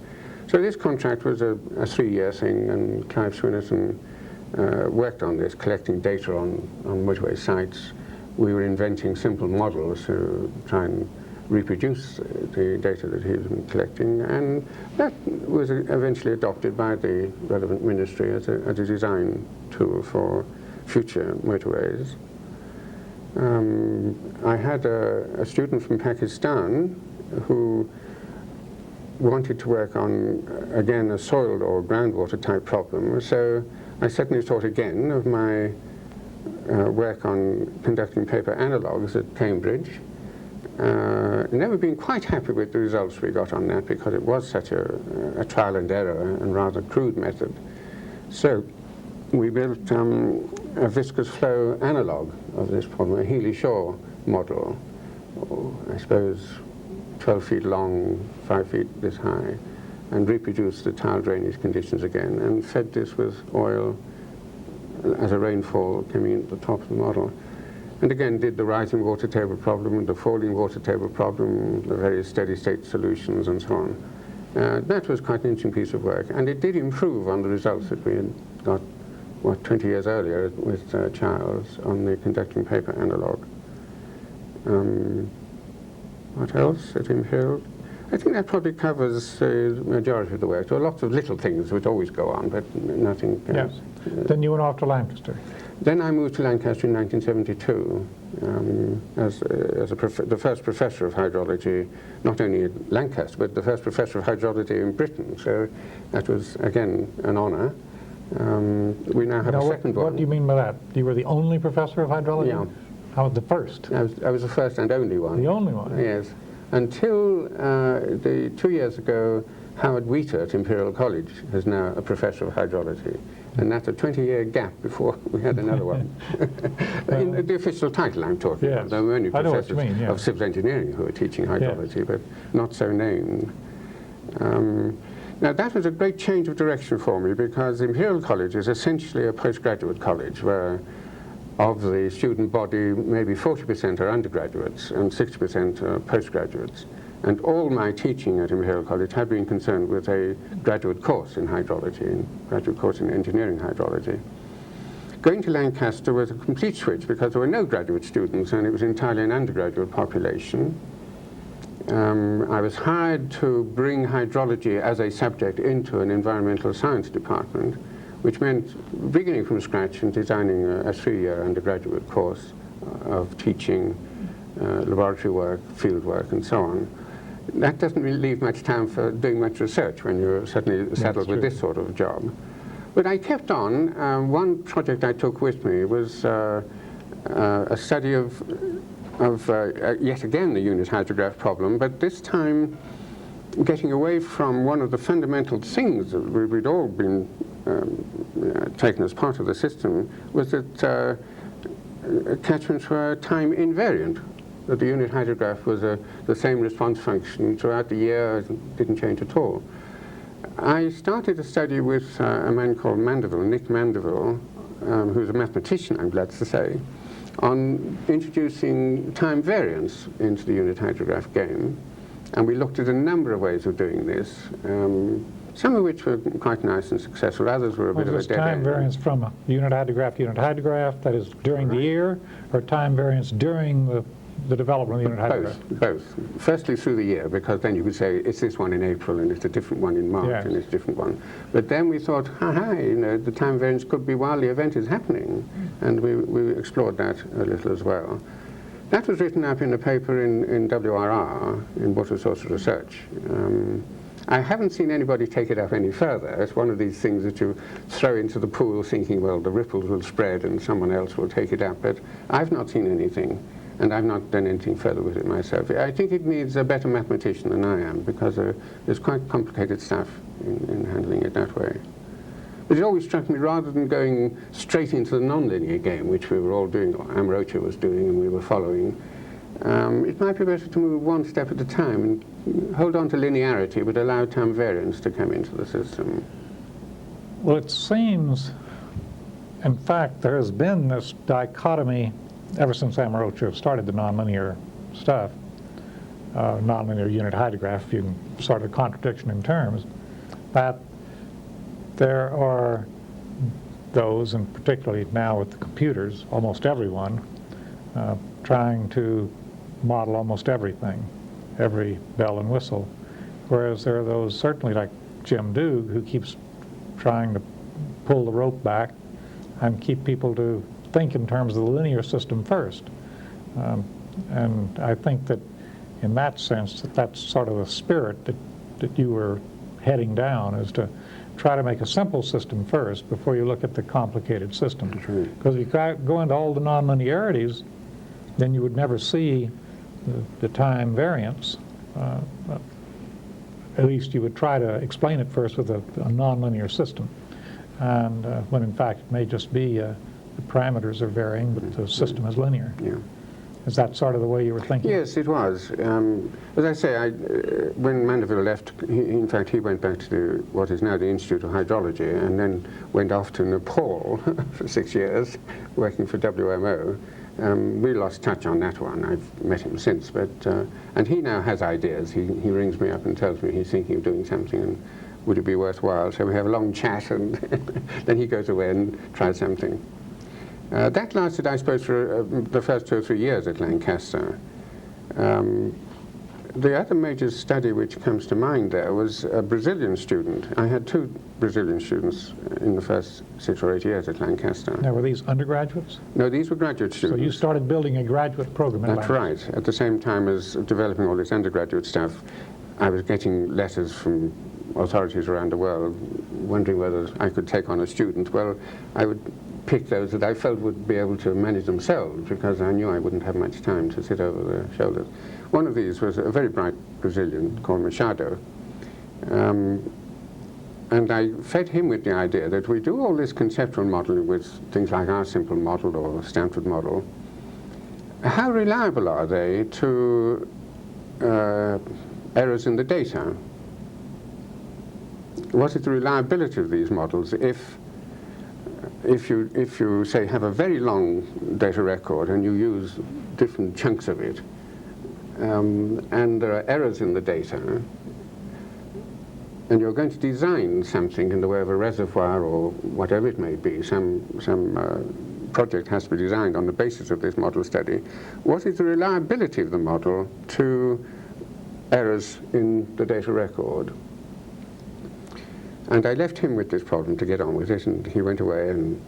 So this contract was a 3-year thing, and Clive Swinnerton worked on this, collecting data on motorway sites. We were inventing simple models to try and reproduce the data that he was collecting, and that was eventually adopted by the relevant ministry as a design tool for future motorways. I had a student from Pakistan who wanted to work on, again, a soil or groundwater type problem, so I suddenly thought again of my work on conducting paper analogues at Cambridge. Never been quite happy with the results we got on that, because it was such a trial and error and rather crude method. So we built a viscous flow analogue of this problem, a Healy-Shaw model, I suppose 12 feet long, 5 feet this high, and reproduced the tile drainage conditions again, and fed this with oil as a rainfall coming into the top of the model. And again, did the rising water table problem, the falling water table problem, the various steady state solutions, and so on. That was quite an interesting piece of work, and it did improve on the results that we had got, 20 years earlier with Charles on the conducting paper analogue. What else at Imperial? I think that probably covers the majority of the work. There are lots of little things which always go on, but nothing else. Yes. Then you went off to Lancaster. Then I moved to Lancaster in 1972 as the first professor of hydrology, not only at Lancaster, but the first professor of hydrology in Britain. So that was, again, an honour. We now have a second one. What do you mean by that? You were the only professor of hydrology? Yeah. How, the first? I was the first and only one. The only one? Yes. Until 2 years ago, Howard Wheater at Imperial College is now a professor of hydrology. And that's a 20-year gap before we had another one. In the official title I'm talking about. There were only professors of civil engineering who were teaching hydrology, but not so named. Now that was a great change of direction for me, because Imperial College is essentially a postgraduate college where of the student body maybe 40% are undergraduates and 60% are postgraduates. And all my teaching at Imperial College had been concerned with a graduate course in hydrology, and graduate course in engineering hydrology. Going to Lancaster was a complete switch, because there were no graduate students and it was entirely an undergraduate population. I was hired to bring hydrology as a subject into an environmental science department, which meant beginning from scratch and designing a 3-year undergraduate course of teaching, laboratory work, field work, and so on. That doesn't really leave much time for doing much research when you're suddenly saddled with this sort of job. But I kept on. One project I took with me was a study of yet again the unit hydrograph problem, but this time getting away from one of the fundamental things that we'd all been taken as part of the system, was that catchments were time invariant, that the unit hydrograph was the same response function throughout the year, didn't change at all. I started a study with a man called Mandeville, Nick Mandeville, who's a mathematician, I'm glad to say, on introducing time variance into the unit hydrograph game. And we looked at a number of ways of doing this, some of which were quite nice and successful, others were a bit of a dead time end. variance from a unit hydrograph, that is during the year, or time variance during the development of the unit hydrograph? Both. Firstly through the year, because then you could say it's this one in April and it's a different one in March and it's a different one. But then we thought, the time variance could be while the event is happening, and we explored that a little as well. That was written up in a paper in WRR, in Water Resources Research. I haven't seen anybody take it up any further. It's one of these things that you throw into the pool thinking, well, the ripples will spread and someone else will take it up, but I've not seen anything, and I've not done anything further with it myself. I think it needs a better mathematician than I am, because there's quite complicated stuff in handling it that way. But it always struck me, rather than going straight into the nonlinear game, which we were all doing, or Amrocha was doing and we were following, it might be better to move one step at a time and hold on to linearity, but allow time variance to come into the system. Well, it seems, in fact, there has been this dichotomy ever since Amrocha started the nonlinear stuff, nonlinear unit hydrograph, if you can sort of contradiction in terms, that there are those, and particularly now with the computers, almost everyone, trying to model almost everything, every bell and whistle, whereas there are those, certainly like Jim Doog, who keeps trying to pull the rope back and keep people to think in terms of the linear system first. And I think that in that sense, that's sort of the spirit that you were heading down, is to try to make a simple system first before you look at the complicated system. Because if you go into all the nonlinearities, then you would never see the time variance. At least you would try to explain it first with a nonlinear system. And when in fact it may just be the parameters are varying, but the system is linear. Yeah. Is that sort of the way you were thinking? Yes, it was. As I say, when Mandeville left, in fact, he went back to what is now the Institute of Hydrology, and then went off to Nepal for 6 years, working for WMO. We lost touch on that one. I've met him since, but and he now has ideas. He rings me up and tells me he's thinking of doing something, and would it be worthwhile? So we have a long chat, and then he goes away and tries something. That lasted, I suppose, for the first 2 or 3 years at Lancaster. The other major study which comes to mind there was a Brazilian student. I had 2 Brazilian students in the first 6 or 8 years at Lancaster. Now, were these undergraduates? No, these were graduate So students. you started building a graduate program in That's Lancaster. right. At the same time as developing all this undergraduate stuff, I was getting letters from authorities around the world wondering whether I could take on a student. Well, I would pick those that I felt would be able to manage themselves, because I knew I wouldn't have much time to sit over their shoulders. One of these was a very bright Brazilian called Machado. And I fed him with the idea that we do all this conceptual modeling with things like our simple model or Stanford model. How reliable are they to errors in the data? What is the reliability of these models if you say have a very long data record and you use different chunks of it, and there are errors in the data, and you're going to design something in the way of a reservoir or whatever it may be, some project has to be designed on the basis of this model study. What is the reliability of the model to errors in the data record? And I left him with this problem to get on with it, and he went away and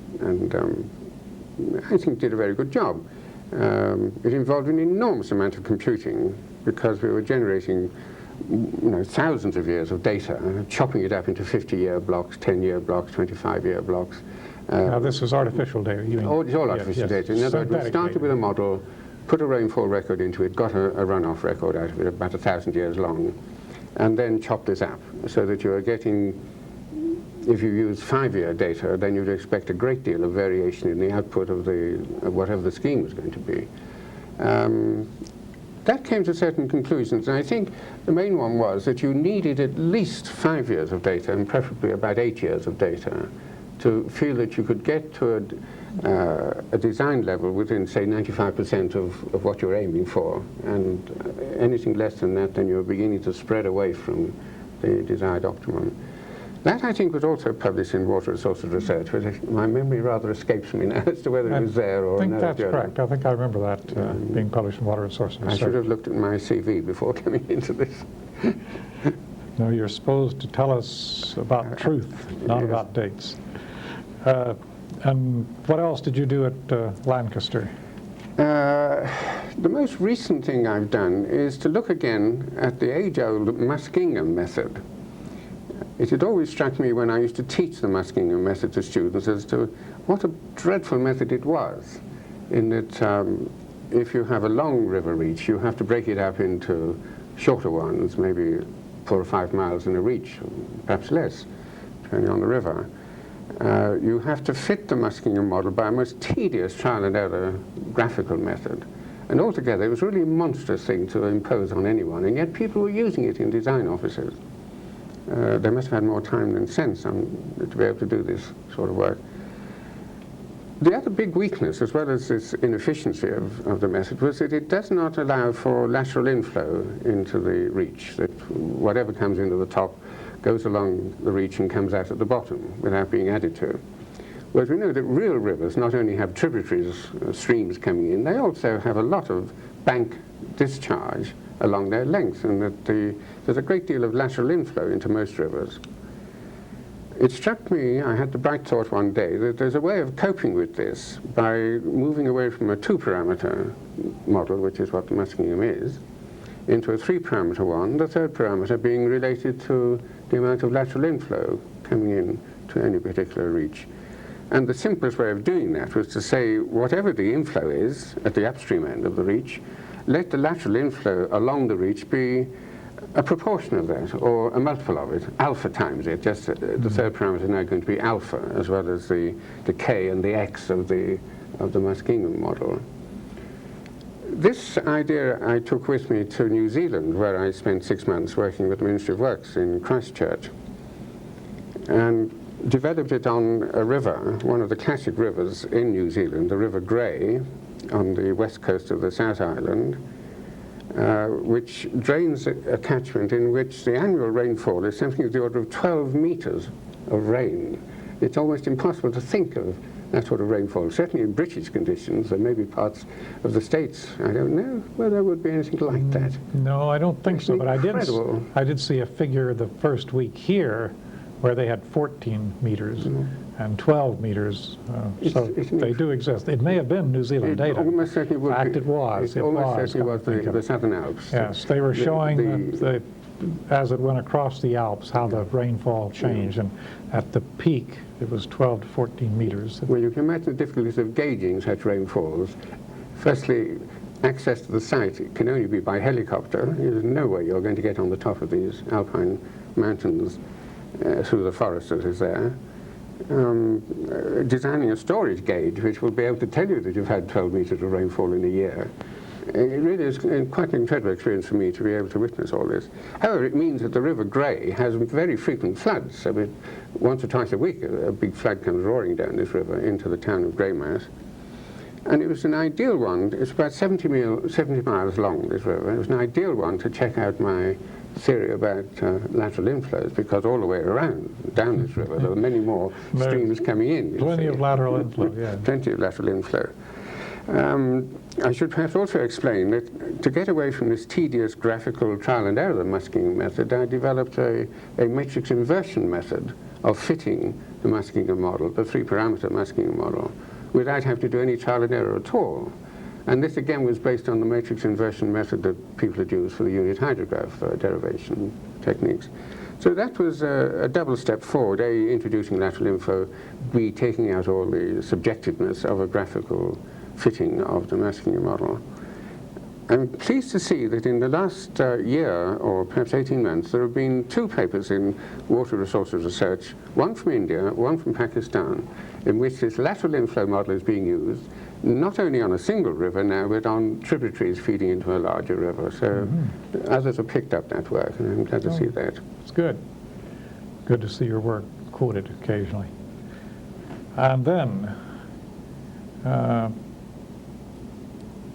I think did a very good job. It involved an enormous amount of computing, because we were generating thousands of years of data, chopping it up into 50-year blocks, 10-year blocks, 25-year blocks. Now, this is artificial data, you mean? Oh, it's all artificial data. In other words, we started with a model, put a rainfall record into it, got a runoff record out of it, about 1,000 years long, and then chopped this up so that you are getting, if you use 5-year data, then you'd expect a great deal of variation in the output of whatever the scheme was going to be. That came to certain conclusions, and I think the main one was that you needed at least 5 years of data, and preferably about 8 years of data, to feel that you could get to a design level within, say, 95% of what you're aiming for. And anything less than that, then you're beginning to spread away from the desired optimum. That, I think, was also published in Water Resources Research, but my memory rather escapes me now as to whether it was there or I think another that's journal. correct. I think I remember that being published in Water Resources Research. I should have looked at my CV before coming into this. No, you're supposed to tell us about truth, not yes. about dates. And what else did you do at Lancaster? The most recent thing I've done is to look again at the age-old Muskingum method. It had always struck me when I used to teach the Muskingum method to students as to what a dreadful method it was, in that if you have a long river reach, you have to break it up into shorter ones, maybe 4 or 5 miles in a reach, perhaps less, depending on the river. You have to fit the Muskingum model by a most tedious trial and error graphical method. And altogether, it was really a monstrous thing to impose on anyone, and yet people were using it in design offices. They must have had more time than sense to be able to do this sort of work. The other big weakness, as well as this inefficiency of the method, was that it does not allow for lateral inflow into the reach, that whatever comes into the top goes along the reach and comes out at the bottom without being added to. Whereas we know that real rivers not only have tributaries, streams coming in, they also have a lot of bank discharge along their length, and that there's a great deal of lateral inflow into most rivers. It struck me, I had the bright thought one day, that there's a way of coping with this by moving away from a 2-parameter model, which is what the Muskingum is, into a 3-parameter one, the 3rd parameter being related to the amount of lateral inflow coming in to any particular reach. And the simplest way of doing that was to say whatever the inflow is at the upstream end of the reach, let the lateral inflow along the reach be a proportion of that, or a multiple of it, alpha times it. Just the 3rd parameter is now going to be alpha, as well as the k and the x of the Muskingum model. This idea I took with me to New Zealand, where I spent 6 months working with the Ministry of Works in Christchurch, and developed it on a river, one of the classic rivers in New Zealand, the River Grey, on the west coast of the South Island, which drains a catchment in which the annual rainfall is something of the order of 12 meters of rain. It's almost impossible to think of that sort of rainfall. Certainly in British conditions, there may be parts of the States, I don't know whether there would be anything like that. No, I don't think It's so, but incredible. I did see a figure the first week here where they had 14 meters and 12 meters, so they do exist. It may have been New Zealand It data. almost certainly would In fact, be. it was. It almost certainly was come to think of the it. Southern Alps. Yes, they were showing that as it went across the Alps, how the rainfall changed, and at the peak, it was 12 to 14 meters. Well, you can imagine the difficulties of gauging such rainfalls. Firstly, access to the site can only be by helicopter. There's no way you're going to get on the top of these alpine mountains through the forest that is there. Designing a storage gauge which will be able to tell you that you've had 12 meters of rainfall in a year. It really is quite an incredible experience for me to be able to witness all this. However, it means that the River Grey has very frequent floods. I mean, once or twice a week, a big flood comes roaring down this river into the town of Greymouth. And it was an ideal one. It's about 70 miles long, this river. It was an ideal one to check out my theory about lateral inflows, because all the way around, down this river, there were many more streams coming in. Plenty of lateral inflow, yeah. Plenty of lateral inflow. I should perhaps also explain that to get away from this tedious graphical trial and error masking method, I developed a matrix inversion method of fitting the Muskinger model, the three-parameter Muskinger model, without having to do any trial and error at all. And this again was based on the matrix inversion method that people had used for the unit hydrograph derivation techniques. So that was a double step forward, A, introducing lateral info, B, taking out all the subjectiveness of a graphical fitting of the Muskinger model. I'm pleased to see that in the last year, or perhaps 18 months, there have been 2 papers in water resources research, one from India, one from Pakistan, in which this lateral inflow model is being used, not only on a single river now, but on tributaries feeding into a larger river. So others have picked up that work, and I'm glad to see that. It's good. Good to see your work quoted occasionally. And then,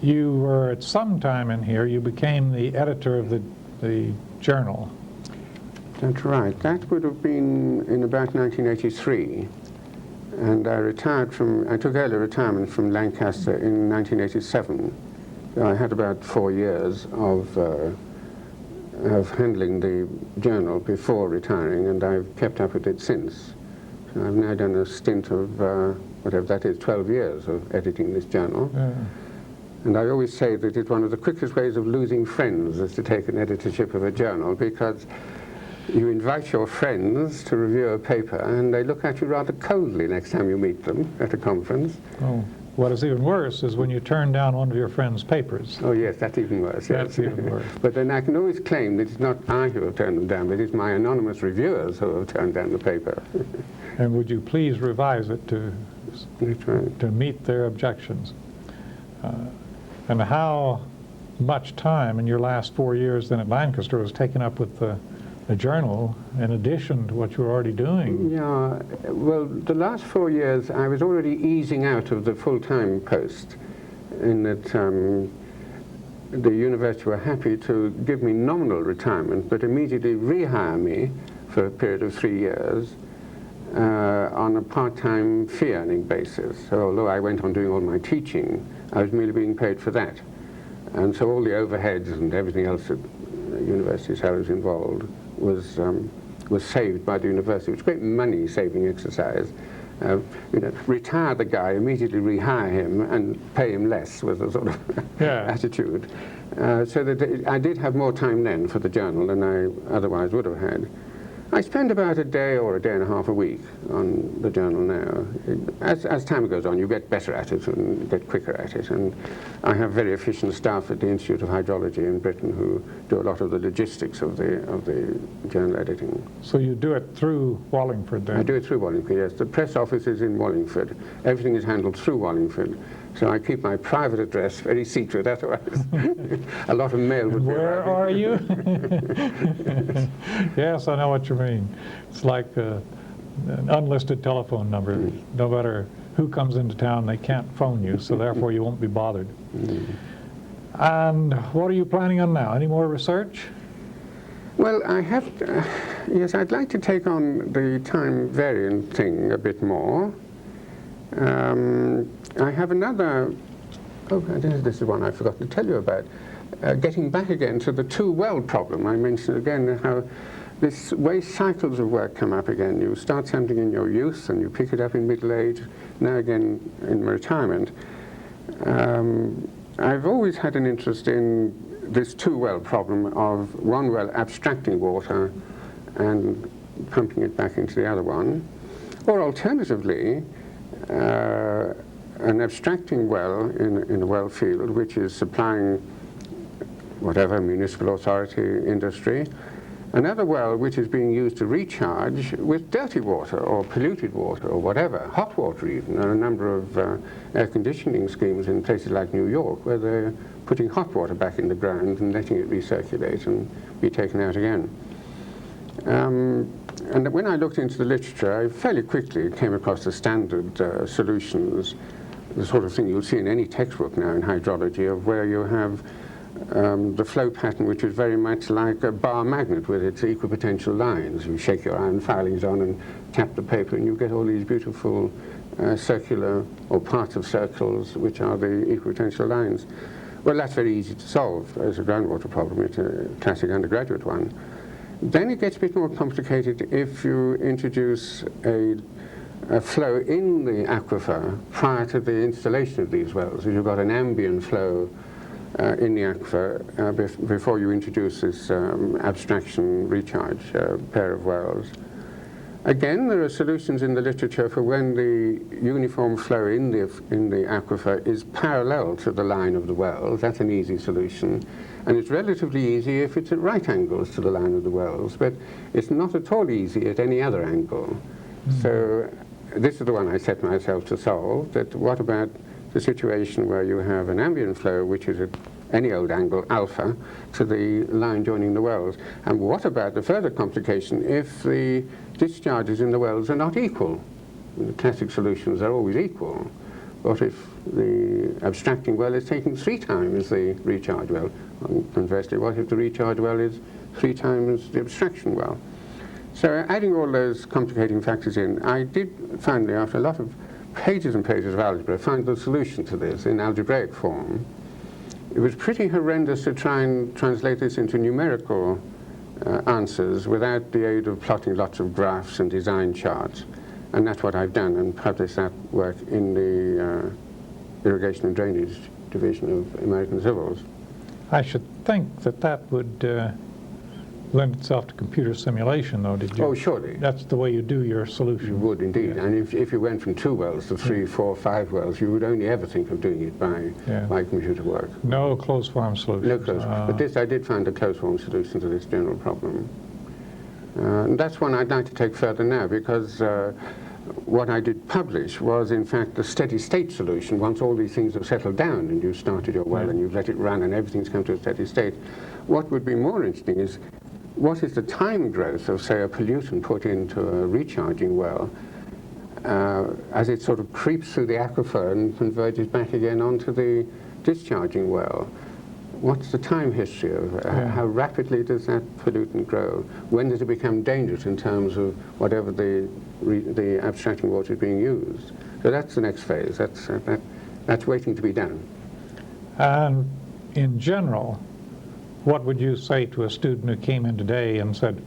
you were at some time in here, you became the editor of the journal. That's right. That would have been in about 1983. And I took early retirement from Lancaster in 1987. So I had about 4 years of handling the journal before retiring, and I've kept up with it since. So I've now done a stint of, whatever that is, 12 years of editing this journal. And I always say that it's one of the quickest ways of losing friends is to take an editorship of a journal, because you invite your friends to review a paper and they look at you rather coldly next time you meet them at a conference. Oh, what is even worse is when you turn down one of your friend's papers. Oh yes, that's even worse. That's even worse. But then I can always claim that it's not I who have turned them down, but it's my anonymous reviewers who have turned down the paper. And would you please revise it to That's right. to meet their objections? And how much time in your last 4 years then at Lancaster was taken up with the journal in addition to what you were already doing? Yeah, well, the last 4 years I was already easing out of the full-time post, in that the university were happy to give me nominal retirement but immediately rehire me for a period of 3 years on a part-time fee-earning basis. So although I went on doing all my teaching, I was merely being paid for that. And so all the overheads and everything else that universities I was involved was saved by the university. It was a great money-saving exercise. Retire the guy, immediately rehire him, and pay him less was the sort of attitude. So that I did have more time then for the journal than I otherwise would have had. I spend about a day or a day and a half a week on the journal now. As time goes on, you get better at it and get quicker at it. And I have very efficient staff at the Institute of Hydrology in Britain who do a lot of the logistics of the journal editing. So you do it through Wallingford then? I do it through Wallingford, yes. The press office is in Wallingford. Everything is handled through Wallingford. So I keep my private address very secret, otherwise a lot of mail would be Where are you? Yes, I know what you mean. It's like an unlisted telephone number. No matter who comes into town, they can't phone you, so therefore you won't be bothered. And what are you planning on now? Any more research? Well, I have, yes, I'd like to take on the time variant thing a bit more. I have another, this is one I forgot to tell you about. Getting back again to the two-well problem. I mentioned again how this way cycles of work come up again. You start something in your youth and you pick it up in middle age, now again in retirement. I've always had an interest in this two-well problem of one well abstracting water and pumping it back into the other one, or alternatively an abstracting well in a well field which is supplying whatever municipal authority, industry, another well which is being used to recharge with dirty water or polluted water or whatever, hot water even. There are a number of air conditioning schemes in places like New York where they're putting hot water back in the ground and letting it recirculate and be taken out again. And when I looked into the literature, I fairly quickly came across the standard solutions, the sort of thing you'll see in any textbook now in hydrology, of where you have the flow pattern which is very much like a bar magnet with its equipotential lines. You shake your iron filings on and tap the paper and you get all these beautiful circular or parts of circles which are the equipotential lines. Well, that's very easy to solve as a groundwater problem. It's a classic undergraduate one. Then it gets a bit more complicated if you introduce a flow in the aquifer prior to the installation of these wells. If you've got an ambient flow in the aquifer before you introduce this abstraction recharge pair of wells. Again, there are solutions in the literature for when the uniform flow in the aquifer is parallel to the line of the wells. That's an easy solution. And it's relatively easy if it's at right angles to the line of the wells, but it's not at all easy at any other angle. So this is the one I set myself to solve, that what about the situation where you have an ambient flow which is at any old angle, alpha, to the line joining the wells? And what about the further complication if the discharges in the wells are not equal? The classic solutions are always equal. What if the abstracting well is taking 3 times the recharge well? Conversely, what if the recharge well is 3 times the abstraction well? So adding all those complicating factors in, I did finally, after a lot of pages and pages of algebra, find the solution to this in algebraic form. It was pretty horrendous to try and translate this into numerical answers without the aid of plotting lots of graphs and design charts. And that's what I've done, and published that work in the Irrigation and Drainage Division of American Civils. I should think that that would lend itself to computer simulation, though, did you? Oh, surely. That's the way you do your solution. You would indeed. Yeah. And if you went from 2 wells to 3, 4, 5 wells, you would only ever think of doing it by computer work. No closed form solution. No closed form. But this, I did find a closed form solution to this general problem. And that's one I'd like to take further now, because what I did publish was, in fact, the steady state solution. Once all these things have settled down and you've started your well and you've let it run and everything's come to a steady state, what would be more interesting is what is the time growth of, say, a pollutant put into a recharging well as it sort of creeps through the aquifer and converges back again onto the discharging well? What's the time history of how rapidly does that pollutant grow? When does it become dangerous in terms of whatever the abstracting water is being used? So that's the next phase. That's waiting to be done. And in general, what would you say to a student who came in today and said,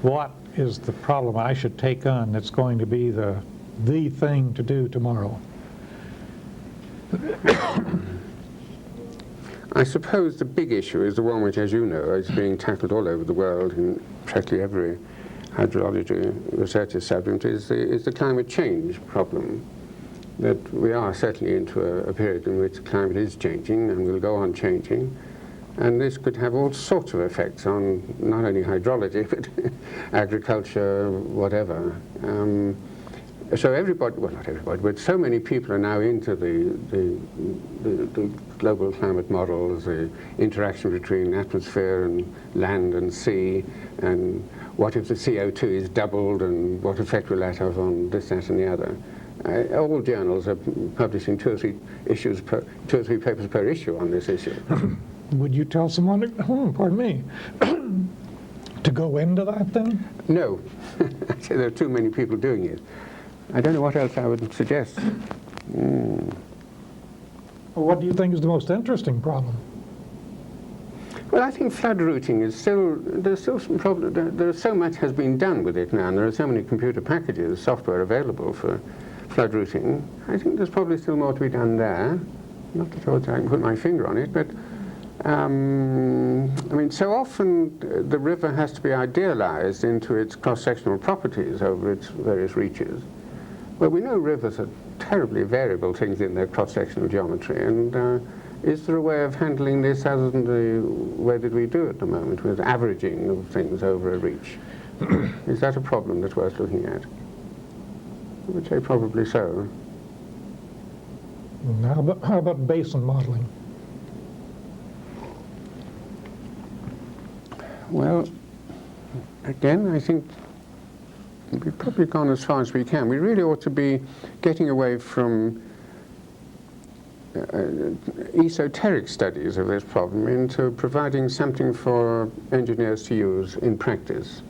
what is the problem I should take on that's going to be the thing to do tomorrow? I suppose the big issue is the one which, as you know, is being tackled all over the world in practically every hydrology research subject, is the climate change problem. That we are certainly into a period in which the climate is changing and will go on changing. And this could have all sorts of effects on not only hydrology, but agriculture, whatever. So everybody, well, not everybody, but so many people are now into the global climate models, the interaction between atmosphere and land and sea, and what if the CO2 is doubled, and what effect will that have on this, that, and the other. All journals are publishing 2 or 3 issues, 2 or 3 papers per issue on this issue. Would you tell someone, pardon me, to go into that then? No. There are too many people doing it. I don't know what else I would suggest. What do you think is the most interesting problem? Well, I think flood routing is there's still some problem. There's so much has been done with it now, and there are so many computer packages, software available for flood routing. I think there's probably still more to be done there. Not at all I can put my finger on it, but I mean, so often the river has to be idealized into its cross-sectional properties over its various reaches. Well, we know rivers are terribly variable things in their cross-sectional geometry, and is there a way of handling this other than the way that we do at the moment, with averaging of things over a reach? Is that a problem that's worth looking at? I would say probably so. How about basin modeling? Well, again, I think we've probably gone as far as we can. We really ought to be getting away from esoteric studies of this problem into providing something for engineers to use in practice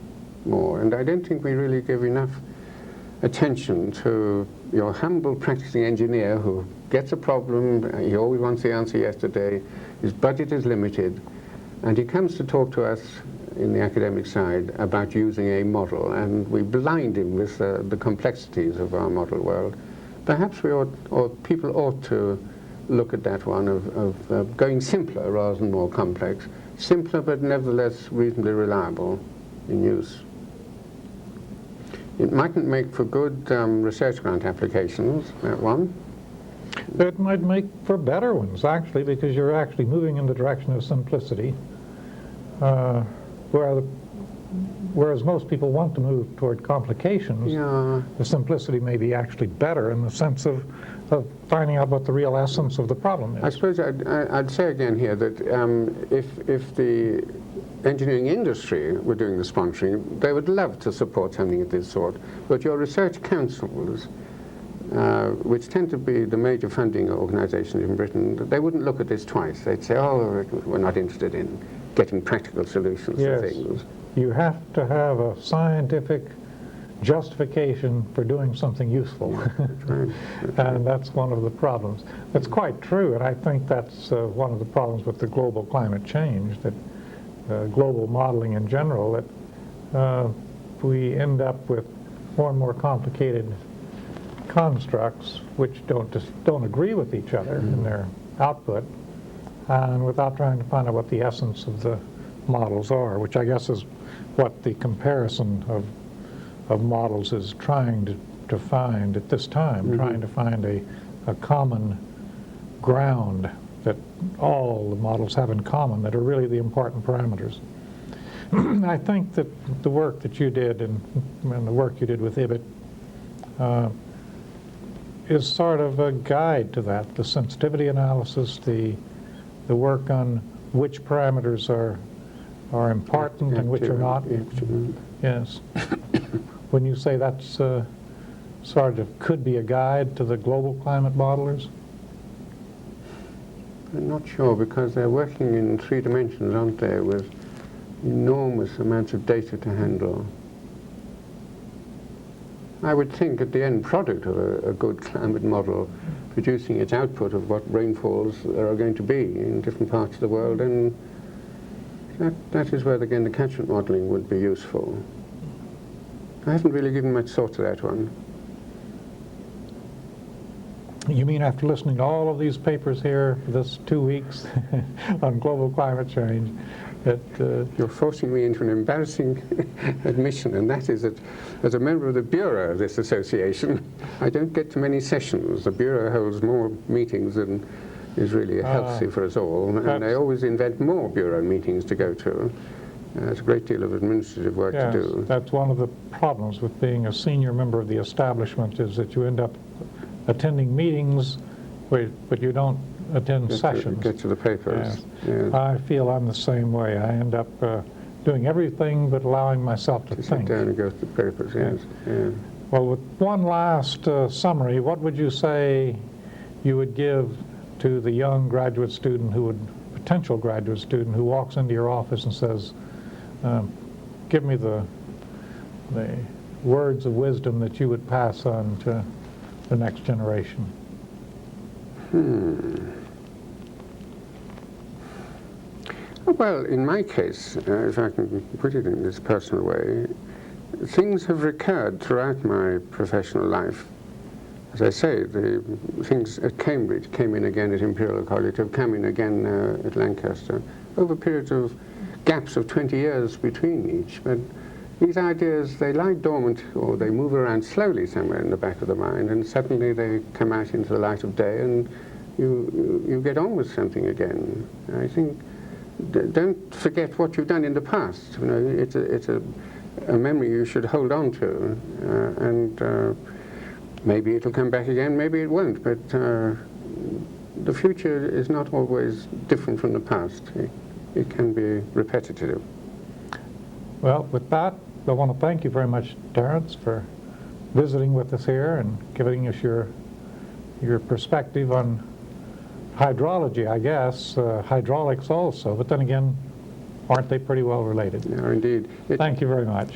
more. And I don't think we really give enough attention to your humble practicing engineer who gets a problem, he always wants the answer yesterday, his budget is limited, and he comes to talk to us in the academic side about using a model, and we blind him with the complexities of our model world. Perhaps we ought, or people ought to look at that one of going simpler rather than more complex. Simpler but nevertheless reasonably reliable in use. It mightn't make for good research grant applications, that one. It might make for better ones, actually, because you're actually moving in the direction of simplicity. Whereas most people want to move toward complications, Yeah. the simplicity may be actually better in the sense of finding out what the real essence of the problem is. I suppose I'd say again here that if the engineering industry were doing the sponsoring, they would love to support something of this sort. But your research councils, which tend to be the major funding organizations in Britain, they wouldn't look at this twice. They'd say, oh, we're not interested in getting practical solutions to things. You have to have a scientific justification for doing something useful. That's right. And that's one of the problems. That's quite true, and I think that's one of the problems with the global climate change, that global modeling in general, that we end up with more and more complicated constructs which don't agree with each other in their output, and without trying to find out what the essence of the models are, which I guess is what the comparison of models is trying to find at this time, trying to find a common ground that all the models have in common that are really the important parameters. I think that the work that you did and the work you did with IBIT is sort of a guide to that, the sensitivity analysis, the work on which parameters are important and which are not. Yes. When you say that's sort of could be a guide to the global climate modelers? I'm not sure, because they're working in 3 dimensions, aren't they, with enormous amounts of data to handle. I would think at the end product of a good climate model producing its output of what rainfalls there are going to be in different parts of the world, and that is where, again, the catchment modeling would be useful. I haven't really given much thought to that one. You mean after listening to all of these papers here this 2 weeks on global climate change, that You're forcing me into an embarrassing admission, and that is that as a member of the Bureau of this association, I don't get to many sessions. The Bureau holds more meetings than is really healthy for us all, and they always invent more Bureau meetings to go to. There's a great deal of administrative work to do. That's one of the problems with being a senior member of the establishment, is that you end up attending meetings, but you don't attend sessions. Get to the papers. Yes. I feel I'm the same way. I end up doing everything but allowing myself to think. Sit down and go to the papers, yes. Yeah. Well, with one last summary, what would you say you would give to the young graduate student potential graduate student who walks into your office and says, give me the words of wisdom that you would pass on to the next generation? Well, in my case, if I can put it in this personal way, things have recurred throughout my professional life. As I say, the things at Cambridge came in again at Imperial College, have come in again at Lancaster, over periods of gaps of 20 years between each. But these ideas, they lie dormant, or they move around slowly somewhere in the back of the mind, and suddenly they come out into the light of day, and you get on with something again. I think, don't forget what you've done in the past. You know, it's a memory you should hold on to, and maybe it'll come back again, maybe it won't, but the future is not always different from the past. It can be repetitive. Well, with that, I want to thank you very much, Terence, for visiting with us here and giving us your perspective on hydrology, I guess, hydraulics also, but then again, aren't they pretty well related? Yeah, indeed. Thank you very much.